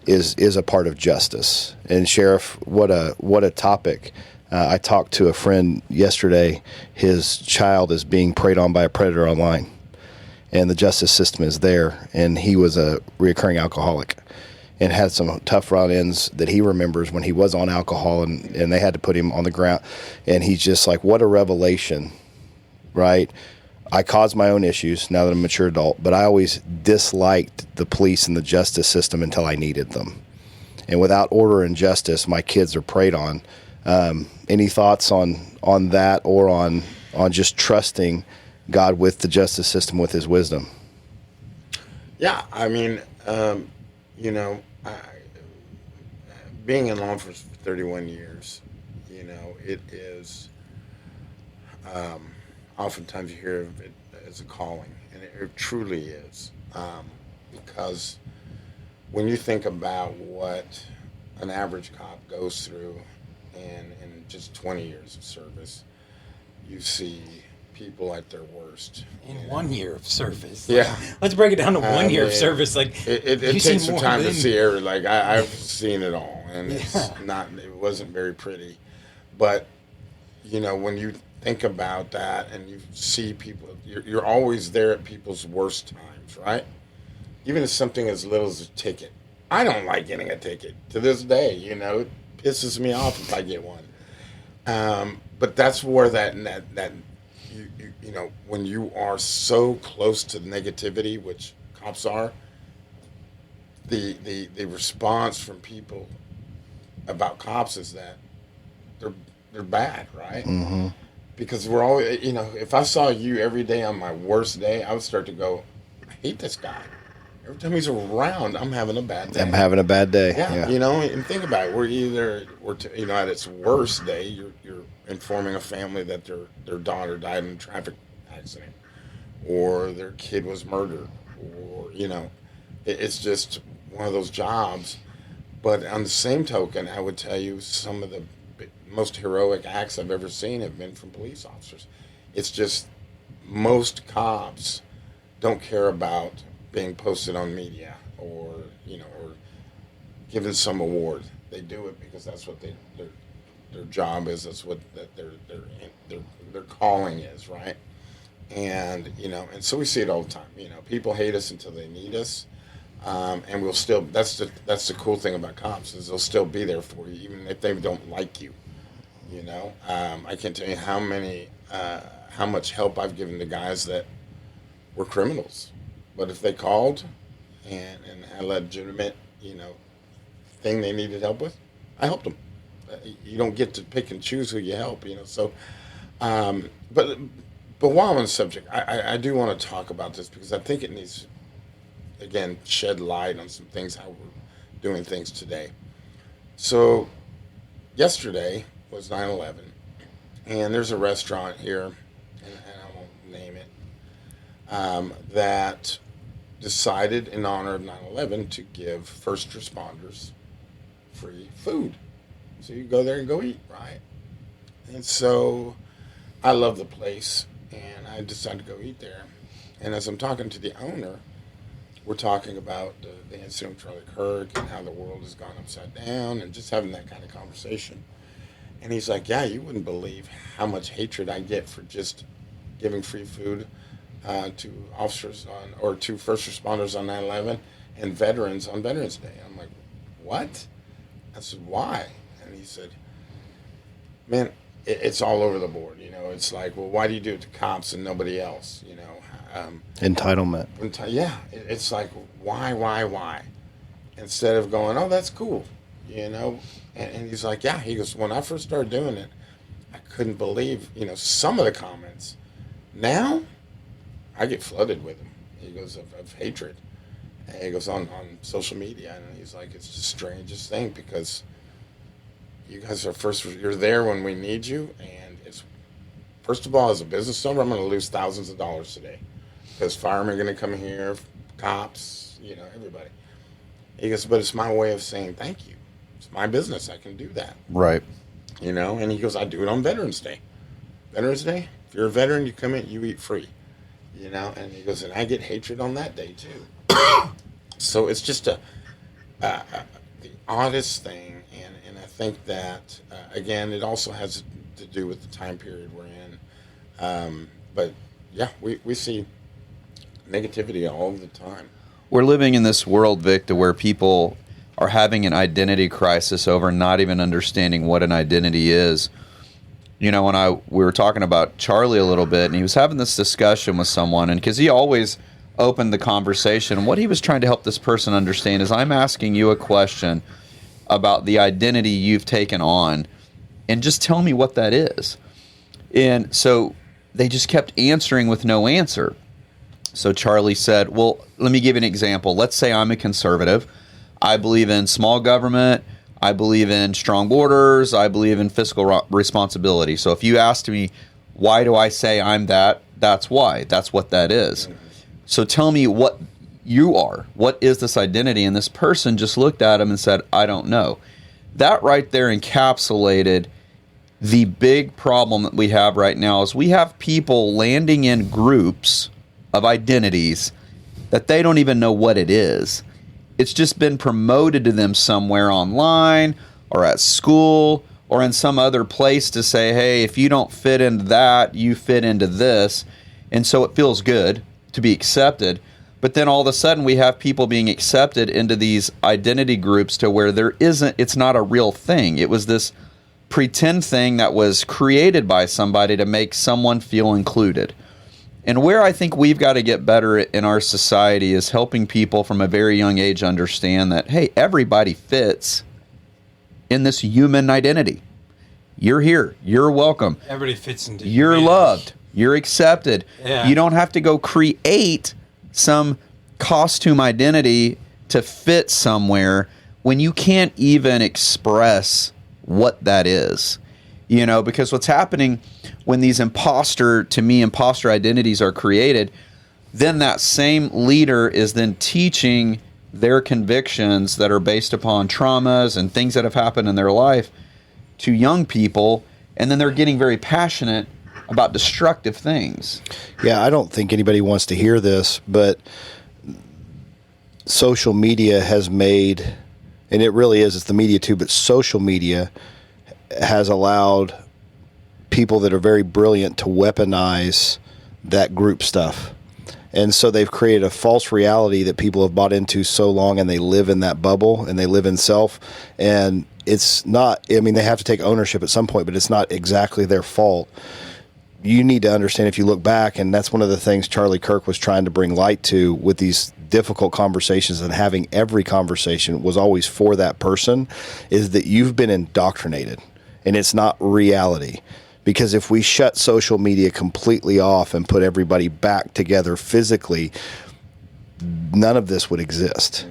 is a part of justice. And Sheriff, what a topic. I talked to a friend yesterday. His child is being preyed on by a predator online, and the justice system is there. And he was a reoccurring alcoholic and had some tough run-ins that he remembers when he was on alcohol, and they had to put him on the ground. And he's just like, what a revelation, right? I caused my own issues now that I'm a mature adult, but I always disliked the police and the justice system until I needed them. And without order and justice, my kids are preyed on. Any thoughts on that, or on just trusting God with the justice system, with his wisdom? Yeah, I mean, being in law enforcement for 31 years, it is, oftentimes you hear of it as a calling, and it truly is, because when you think about what an average cop goes through in just 20 years of service, you see people at their worst. In 1 year of service. Yeah. Let's break it down to 1 year of service. Like, it takes some time to see every, like I've seen it all, and it wasn't very pretty. But, when you think about that and you see people, you're always there at people's worst times, right? Even if something as little as a ticket. I don't like getting a ticket to this day, it pisses me off if I get one. But that's where that when you are so close to the negativity, which cops are, the response from people about cops is that they're bad, right? Mm-hmm. Because we're always, if I saw you every day on my worst day, I would start to go, I hate this guy. Every time he's around, I'm having a bad day. I'm having a bad day. Yeah. And think about it. We're at its worst day, you're informing a family that their daughter died in a traffic accident, or their kid was murdered, or it's just one of those jobs. But on the same token, I would tell you some of the most heroic acts I've ever seen have been from police officers. It's just most cops don't care about being posted on media or given some award. They do it because that's what their job is. That's what their calling is, right? And and so we see it all the time. People hate us until they need us, and we'll still. That's the cool thing about cops, is they'll still be there for you even if they don't like you. I can't tell you how much help I've given to guys that were criminals, but if they called and had a legitimate thing they needed help with, I helped them. You don't get to pick and choose who you help, So, but while I'm on the subject, I do want to talk about this because I think it needs, again, shed light on some things, how we're doing things today. So, yesterday was 9/11, and there's a restaurant here, and I won't name it, that decided in honor of 9/11 to give first responders free food. So you go there and go eat, right? And so I love the place, and I decided to go eat there. And as I'm talking to the owner, we're talking about the incident with Charlie Kirk and how the world has gone upside down and just having that kind of conversation. And he's like, yeah, you wouldn't believe how much hatred I get for just giving free food to officers or to first responders on 9/11 and veterans on Veterans Day. I'm like, what? I said, why? And he said, man, it's all over the board. It's like, well, why do you do it to cops and nobody else? Entitlement. Yeah, it's like, why? Instead of going, oh, that's cool, And he's like, yeah. He goes, when I first started doing it, I couldn't believe, some of the comments. Now, I get flooded with them. He goes, of hatred. And he goes on social media, and he's like, it's the strangest thing because you guys you're there when we need you, and it's, first of all, as a business owner, I'm going to lose thousands of dollars today because firemen are going to come here, cops, everybody. He goes, but it's my way of saying thank you. It's my business. I can do that. Right. And he goes, I do it on Veterans Day. Veterans Day, if you're a veteran, you come in, you eat free. And he goes, and I get hatred on that day too. So it's just the oddest thing, and I think that again, it also has to do with the time period we're in. But yeah, we see negativity all the time. We're living in this world, Vic, to where people are having an identity crisis over not even understanding what an identity is. When we were talking about Charlie a little bit, and he was having this discussion with someone, and because he always opened the conversation, and what he was trying to help this person understand is, I'm asking you a question about the identity you've taken on, and just tell me what that is. And so they just kept answering with no answer. So Charlie said, well, let me give you an example. Let's say I'm a conservative. I believe in small government. I believe in strong borders. I believe in fiscal responsibility. So if you asked me, why do I say I'm that? That's why. That's what that is. So tell me what you are. What is this identity? And this person just looked at him and said, I don't know. That right there encapsulated the big problem that we have right now is we have people landing in groups of identities that they don't even know what it is. It's just been promoted to them somewhere online or at school or in some other place to say, hey, if you don't fit into that, you fit into this. And so it feels good to be accepted. But then all of a sudden we have people being accepted into these identity groups to where it's not a real thing. It was this pretend thing that was created by somebody to make someone feel included. And where I think we've got to get better in our society is helping people from a very young age understand that, hey, everybody fits in this human identity. You're here. You're welcome. Everybody fits into You're loved. You're accepted. Yeah. You don't have to go create some costume identity to fit somewhere when you can't even express what that is. Because what's happening when these imposter identities are created, then that same leader is then teaching their convictions that are based upon traumas and things that have happened in their life to young people, and then they're getting very passionate about destructive things. Yeah, I don't think anybody wants to hear this, but social media has made, and it really is, it's the media too, but social media has allowed people that are very brilliant to weaponize that group stuff. And so they've created a false reality that people have bought into so long, and they live in that bubble and they live in self. And it's not, they have to take ownership at some point, but it's not exactly their fault. You need to understand, if you look back, and that's one of the things Charlie Kirk was trying to bring light to with these difficult conversations, and having every conversation was always for that person, is that you've been indoctrinated. And it's not reality. Because if we shut social media completely off and put everybody back together physically, none of this would exist.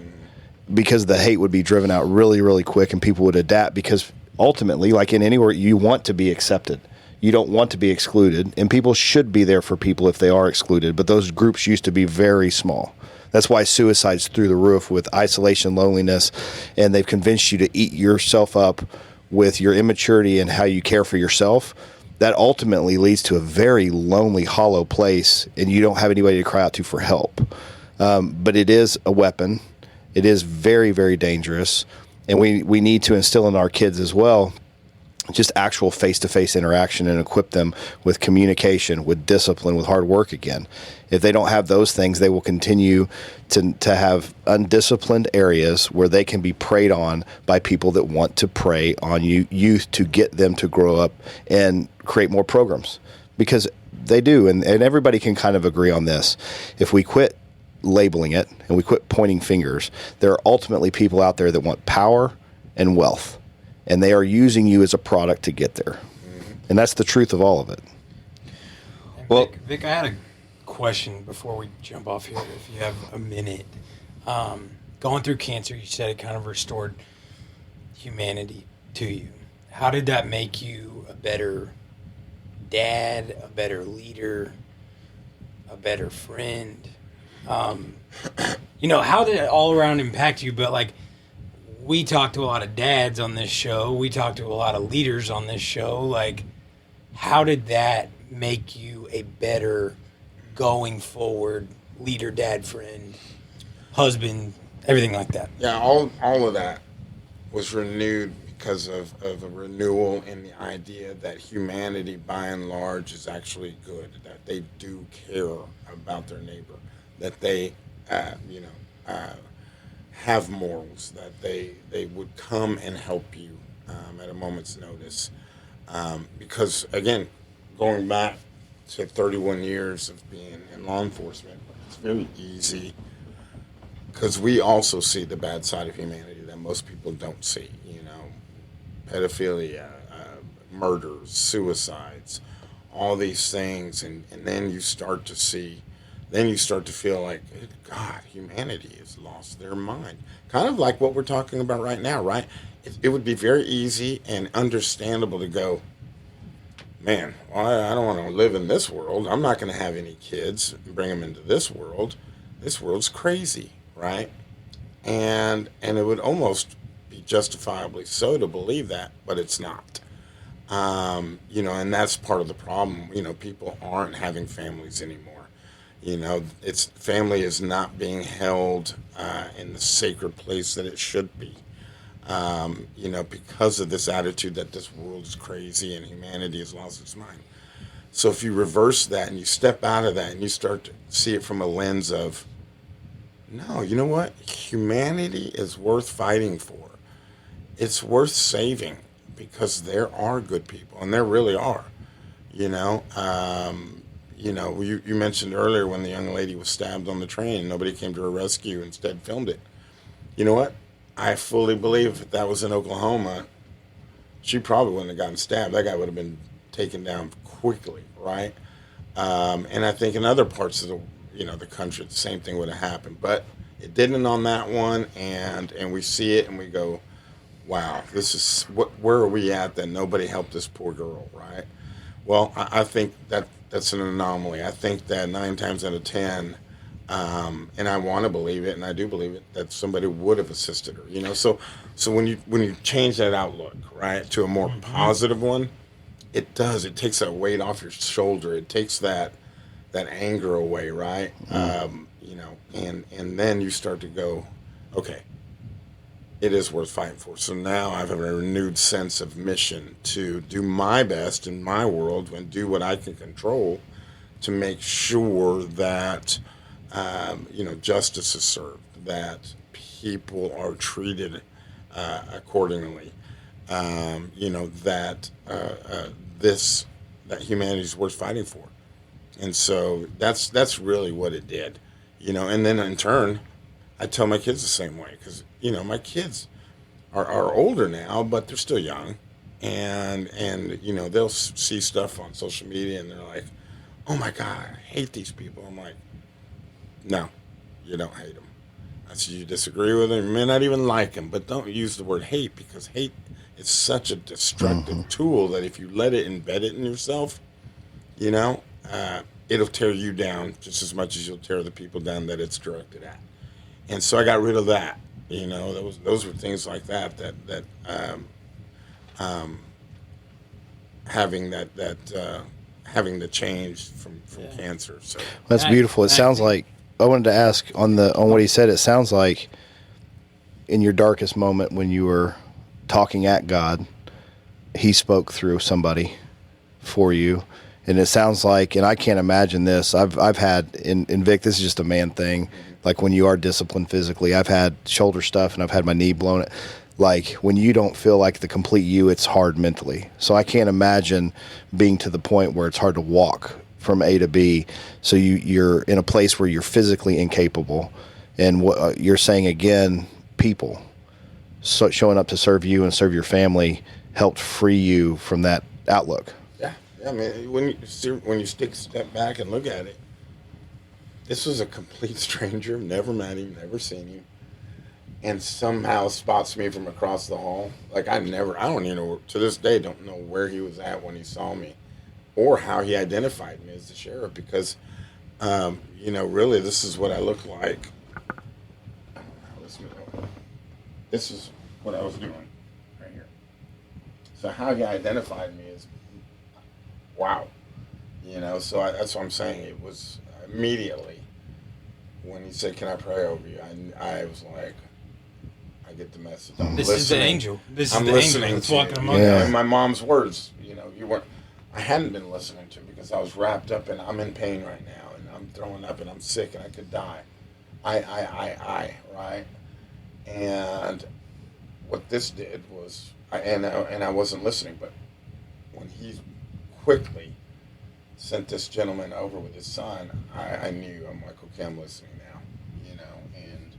Because the hate would be driven out really, really quick, and people would adapt. Because ultimately, like in anywhere, you want to be accepted. You don't want to be excluded, and people should be there for people if they are excluded, but those groups used to be very small. That's why suicide's through the roof with isolation, loneliness, and they've convinced you to eat yourself up with your immaturity and how you care for yourself. That ultimately leads to a very lonely, hollow place, and you don't have anybody to cry out to for help. But it is a weapon. It is very, very dangerous, and we need to instill in our kids as well just actual face-to-face interaction and equip them with communication, with discipline, with hard work again. If they don't have those things, they will continue to have undisciplined areas where they can be preyed on by people that want to prey on youth to get them to grow up and create more programs. Because they do, and everybody can kind of agree on this. If we quit labeling it and we quit pointing fingers, there are ultimately people out there that want power and wealth. And they are using you as a product to get there. And that's the truth of all of it. And Well- Vic, I had a question before we jump off here, if you have a minute. Going through cancer, you said it kind of restored humanity to you. How did that make you a better dad, a better leader, a better friend? How did it all around impact you? But like, we talk to a lot of dads on this show. We talk to a lot of leaders on this show. Like, how did that make you a better going forward leader, dad, friend, husband, everything like that? Yeah, all of that was renewed because of a renewal in the idea that humanity, by and large, is actually good, that they do care about their neighbor, that they, have morals, that they would come and help you at a moment's notice. Because, again, going back to 31 years of being in law enforcement, it's very easy because we also see the bad side of humanity that most people don't see, pedophilia, murders, suicides, all these things. And then you start to feel like, God, humanity has lost their mind. Kind of like what we're talking about right now, right? It would be very easy and understandable to go, man, well, I don't want to live in this world. I'm not going to have any kids and bring them into this world. This world's crazy, right? And it would almost be justifiably so to believe that, but it's not. And that's part of the problem. People aren't having families anymore. It's family is not being held in the sacred place that it should be. Because of this attitude that this world is crazy and humanity has lost its mind. So if you reverse that and you step out of that and you start to see it from a lens of, no, you know what? Humanity is worth fighting for. It's worth saving because there are good people, and there really are. You mentioned earlier when the young lady was stabbed on the train, nobody came to her rescue, instead filmed it. You know what? I fully believe if that was in Oklahoma, she probably wouldn't have gotten stabbed. That guy would have been taken down quickly, right? And I think in other parts of the country, the same thing would have happened. But it didn't on that one, and we see it and we go, wow, this is where are we at that nobody helped this poor girl, right? Well, I think that's an anomaly. I think that 9 times out of 10, and I want to believe it, and I do believe it, that somebody would have assisted her. So when you change that outlook, right, to a more positive one, it takes that weight off your shoulder. It takes that anger away, right? And then you start to go, okay, it is worth fighting for. So now I have a renewed sense of mission to do my best in my world and do what I can control to make sure that justice is served, that people are treated accordingly, that humanity is worth fighting for. And so that's really what it did, and then in turn, I tell my kids the same way because, my kids are older now, but they're still young, and they'll see stuff on social media and they're like, oh my God, I hate these people. I'm like, no, you don't hate them. I said, you disagree with them, you may not even like them, but don't use the word hate because hate it's such a destructive tool that if you let it embed it in yourself, you know, it'll tear you down just as much as you'll tear the people down that it's directed at. And so I got rid of that. You know, those were things like that having having the change from cancer. So That's beautiful. It sounds like, I wanted to ask on what he said. It sounds like in your darkest moment when you were talking at God, he spoke through somebody for you. And it sounds like, and I can't imagine this. I've had in Vic, this is just a man thing. Like when you are disciplined physically, I've had shoulder stuff and I've had my knee blown. Like when you don't feel like the complete you, it's hard mentally. So I can't imagine being to the point where it's hard to walk from A to B. So you're in a place where you're physically incapable. And what you're saying again, people showing up to serve you and serve your family helped free you from that outlook. Yeah. I mean, when you step back and look at it, this was a complete stranger, never met him, never seen him, and somehow spots me from across the hall. Like I don't even know, to this day, don't know where he was at when he saw me or how he identified me as the sheriff because, you know, really this is what I look like. This is what I was doing right here. So how he identified me is, wow. You know, so that's what I'm saying. It was immediately when he said, "Can I pray over you?" I was like, I get the message. This is the angel. This is I'm the angel listening that's to walking you. among Yeah. us. And my mom's words, you know, I hadn't been listening to because I was wrapped up in, I'm in pain right now and I'm throwing up and I'm sick and I could die. Right? And what this did was, I wasn't listening, but when he quickly sent this gentleman over with his son, I knew, I'm like, okay, I'm listening now, you know, and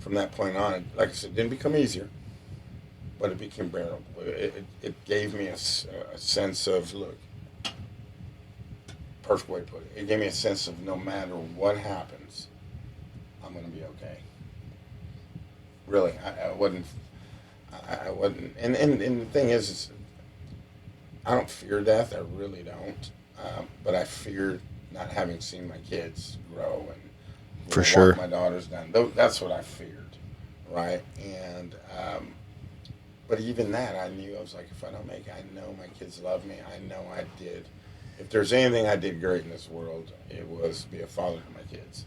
from that point on, like I said, it didn't become easier, but it became bearable. It gave me a sense of, look, perfect way to put it, it gave me a sense of no matter what happens, I'm going to be okay. Really, I wasn't, and the thing is I don't fear death, I really don't. But I feared not having seen my kids grow and for sure walk my daughters down. That's what I feared, right? And but even that, I knew I was like, if I don't make it, I know my kids love me. I know I did. If there's anything I did great in this world, it was be a father to my kids.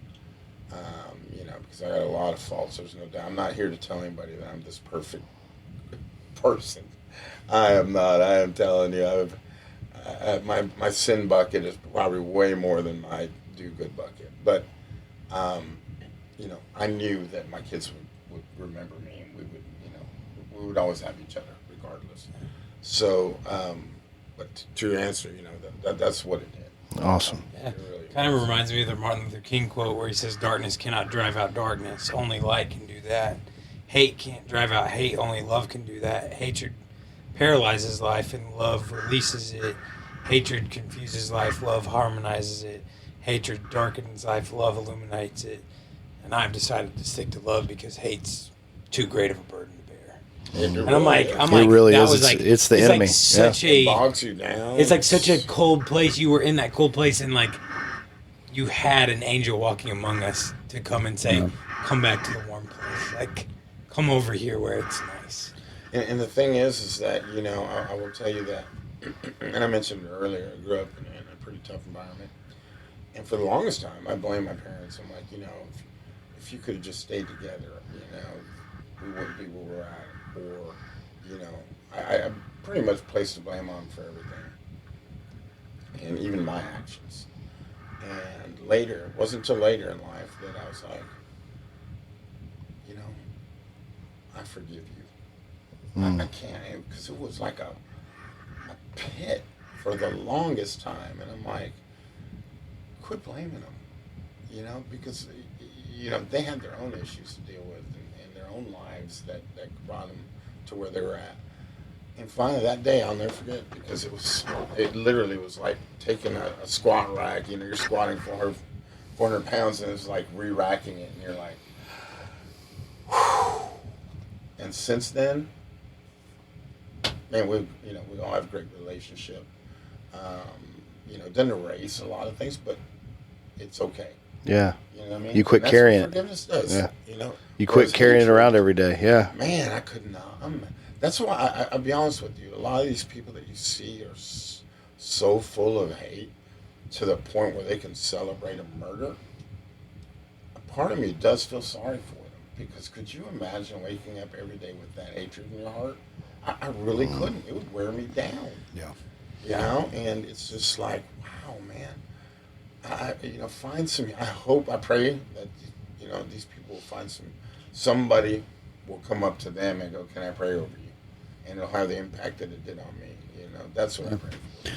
You know, because I got a lot of faults. There's no doubt. I'm not here to tell anybody that I'm this perfect person. I am not. I am telling you, my sin bucket is probably way more than my do good bucket. But, you know, I knew that my kids would remember me and we would, you know, we would always have each other regardless. So, but to answer, you know, that's what it did. Awesome. Yeah. Kind of reminds me of the Martin Luther King quote where he says, "Darkness cannot drive out darkness. Only light can do that. Hate can't drive out hate. Only love can do that. Hatred paralyzes life and love releases it. Hatred confuses life. Love harmonizes it. Hatred darkens life. Love illuminates it." And I've decided to stick to love because hate's too great of a burden to bear. And I'm like, it really that is. was like, It's the enemy. Like such It bogs you down. It's like such a cold place. You were in that cold place, and like you had an angel walking among us to come and say, "Come back to the warm place. Like, come over here where it's nice." And the thing is that, you know, I will tell you that, and I mentioned it earlier, I grew up in a pretty tough environment. And for the longest time, I blame my parents. I'm like, you know, if you could have just stayed together, you know, we wouldn't be where we're at. Or, you know, I pretty much placed the blame on for everything. And even my actions. And later, it wasn't until later in life that I was like, you know, I forgive you. I can't, because it was like a pit for the longest time. And I'm like, quit blaming them, you know, because, you know, they had their own issues to deal with and their own lives that brought them to where they were at. And finally that day, I'll never forget, because it literally was like taking a squat rack, you know, you're squatting 400 pounds and it's like re-racking it and you're like, whew. And since then, man, we all have a great relationship. It doesn't erase a lot of things, but it's okay. Yeah. You know what I mean? You quit That's carrying what forgiveness does. Yeah. You Whereas quit carrying it hatred, around every day. Yeah. Man, I could not. That's why I'll be honest with you. A lot of these people that you see are so full of hate to the point where they can celebrate a murder. A part of me does feel sorry for them, because could you imagine waking up every day with that hatred in your heart? I really couldn't. It would wear me down. Yeah. And it's just like, wow, man. Find some. I pray that these people will find somebody will come up to them and go, "Can I pray over you?" And it'll have the impact that it did on me. That's what I pray for.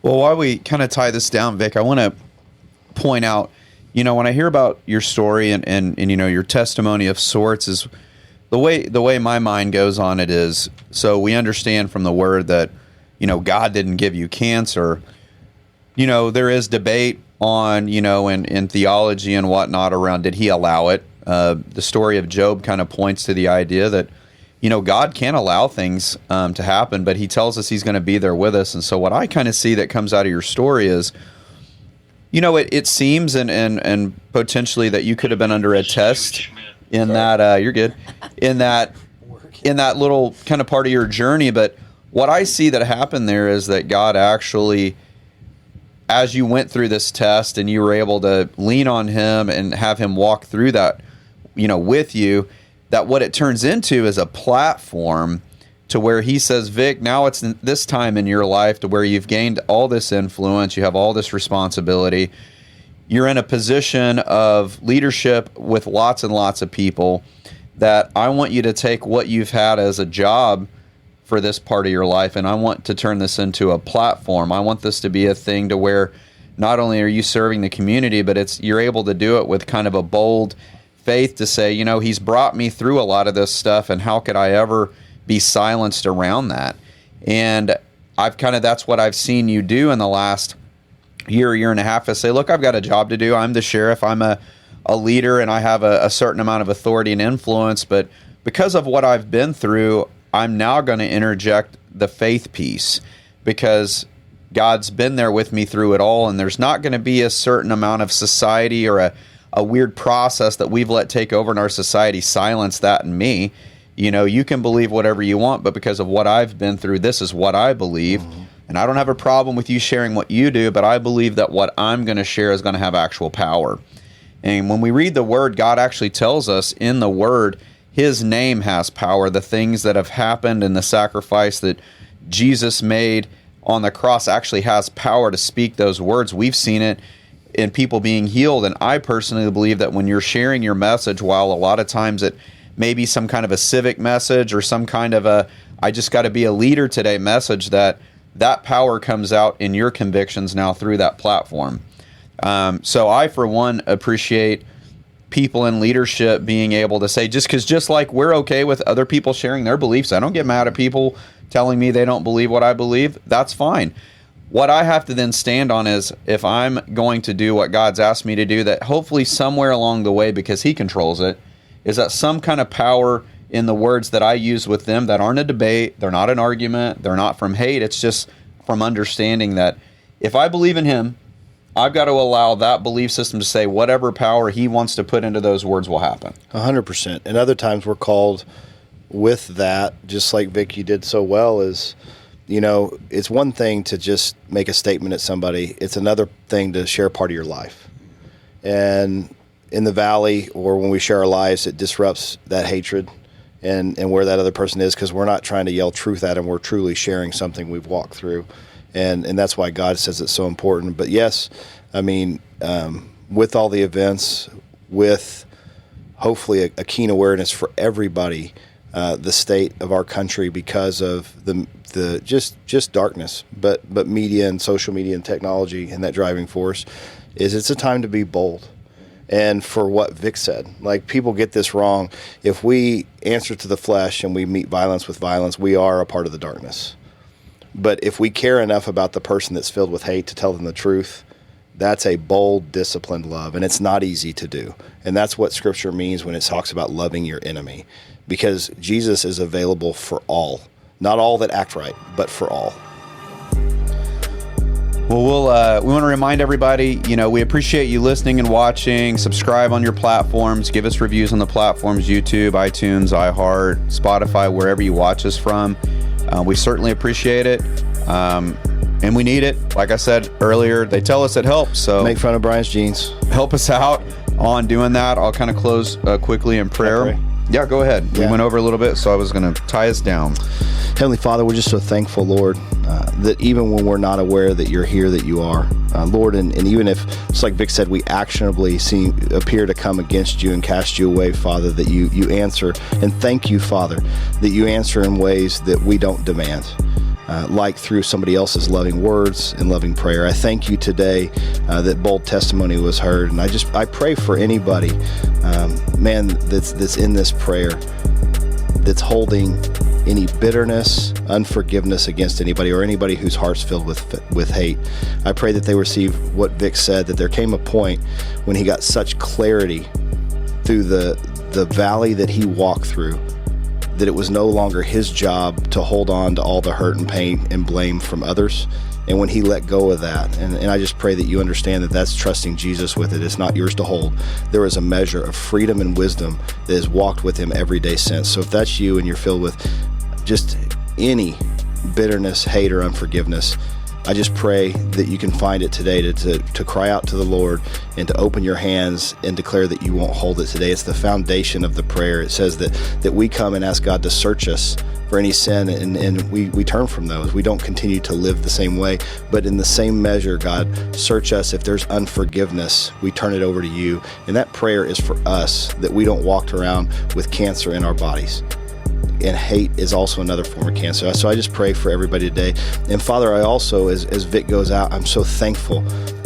Well, while we kind of tie this down, Vic, I want to point out, when I hear about your story and your testimony of sorts, is the way my mind goes on it is, so we understand from the word that, God didn't give you cancer. There is debate on, in theology and whatnot around, did he allow it? The story of Job kind of points to the idea that, God can allow things to happen, but he tells us he's going to be there with us. And so what I kind of see that comes out of your story is, it seems and potentially that you could have been under a test in that, you're good, in that little kind of part of your journey. But what I see that happened there is that God actually, as you went through this test and you were able to lean on him and have him walk through that, with you, that what it turns into is a platform to where he says, Vic, now it's this time in your life to where you've gained all this influence, you have all this responsibility, you're in a position of leadership with lots and lots of people, that I want you to take what you've had as a job for this part of your life, and I want to turn this into a platform. I want this to be a thing to where not only are you serving the community, but you're able to do it with kind of a bold faith to say, he's brought me through a lot of this stuff, and how could I ever be silenced around that? And that's what I've seen you do in the last year and a half, is say, look, I've got a job to do. I'm the sheriff. I'm a leader, and I have a certain amount of authority and influence, but because of what I've been through, I'm now going to interject the faith piece, because God's been there with me through it all, and there's not going to be a certain amount of society or a weird process that we've let take over in our society silence that in me. You can believe whatever you want, but because of what I've been through, this is what I believe. Mm-hmm. And I don't have a problem with you sharing what you do, but I believe that what I'm going to share is going to have actual power. And when we read the Word, God actually tells us in the Word, his name has power. The things that have happened and the sacrifice that Jesus made on the cross actually has power to speak those words. We've seen it in people being healed. And I personally believe that when you're sharing your message, while a lot of times it may be some kind of a civic message or some kind of I just got to be a leader today message, that power comes out in your convictions now through that platform. So I, for one, appreciate people in leadership being able to say, just like we're okay with other people sharing their beliefs, I don't get mad at people telling me they don't believe what I believe. That's fine. What I have to then stand on is, if I'm going to do what God's asked me to do, that hopefully somewhere along the way, because he controls it, is that some kind of power in the words that I use with them that aren't a debate, they're not an argument, they're not from hate, it's just from understanding that if I believe in him, I've got to allow that belief system to say whatever power he wants to put into those words will happen. 100%. And other times we're called with that, just like Vic, you did so well, is, it's one thing to just make a statement at somebody. It's another thing to share part of your life. And in the valley, or when we share our lives, it disrupts that hatred and where that other person is, because we're not trying to yell truth at them. We're truly sharing something we've walked through. And that's why God says it's so important. But yes, I mean, with all the events, with hopefully a keen awareness for everybody, the state of our country because of the just darkness, but media and social media and technology and that driving force, it's a time to be bold. And for what Vic said, like, people get this wrong. If we answer to the flesh and we meet violence with violence, we are a part of the darkness. But if we care enough about the person that's filled with hate to tell them the truth, that's a bold, disciplined love, and it's not easy to do. And that's what Scripture means when it talks about loving your enemy, because Jesus is available for all. Not all that act right, but for all. Well, we want to remind everybody, we appreciate you listening and watching. Subscribe on your platforms. Give us reviews on the platforms, YouTube, iTunes, iHeart, Spotify, wherever you watch us from. We certainly appreciate it. And we need it. Like I said earlier, they tell us it helps. So make fun of Brian's jeans. Help us out on doing that. I'll kind of close quickly in prayer. Yeah, go ahead. Yeah. We went over a little bit, so I was going to tie us down. Heavenly Father, we're just so thankful, Lord, that even when we're not aware that you're here, that you are. Lord, and even if, just like Vic said, we actionably appear to come against you and cast you away, Father, that you answer. And thank you, Father, that you answer in ways that we don't demand. Like through somebody else's loving words and loving prayer. I thank you today that bold testimony was heard. And I pray for anybody, that's in this prayer, that's holding any bitterness, unforgiveness against anybody, or anybody whose heart's filled with hate. I pray that they receive what Vic said, that there came a point when he got such clarity through the valley that he walked through, that it was no longer his job to hold on to all the hurt and pain and blame from others. And when he let go of that, and I just pray that you understand that that's trusting Jesus with it. It's not yours to hold. There is a measure of freedom and wisdom that has walked with him every day since. So if that's you and you're filled with just any bitterness, hate, or unforgiveness, I just pray that you can find it today to cry out to the Lord and to open your hands and declare that you won't hold it today. It's the foundation of the prayer. It says that we come and ask God to search us for any sin, and we turn from those. We don't continue to live the same way, but in the same measure, God, search us. If there's unforgiveness, we turn it over to you. And that prayer is for us, that we don't walk around with cancer in our bodies. And hate is also another form of cancer. So I just pray for everybody today. And Father, I also, as Vic goes out, I'm so thankful.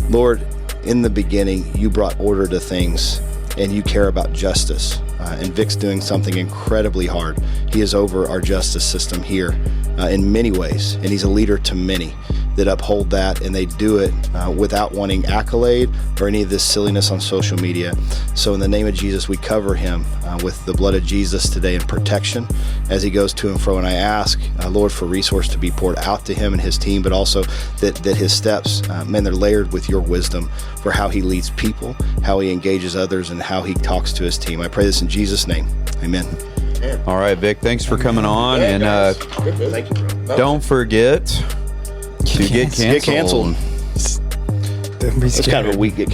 Lord, in the beginning, you brought order to things, and you care about justice. And Vic's doing something incredibly hard. He is over our justice system here in many ways, and he's a leader to many that uphold that, and they do it without wanting accolade or any of this silliness on social media. So in the name of Jesus, we cover him with the blood of Jesus today in protection as he goes to and fro. And I ask, Lord, for resource to be poured out to him and his team, but also that his steps, they're layered with your wisdom for how he leads people, how he engages others, and how he talks to his team. I pray this in Jesus' name. Amen. All right, Vic, thanks for coming on. And thank you, bro. Don't forget to get canceled. It's kind of a weak get canceled.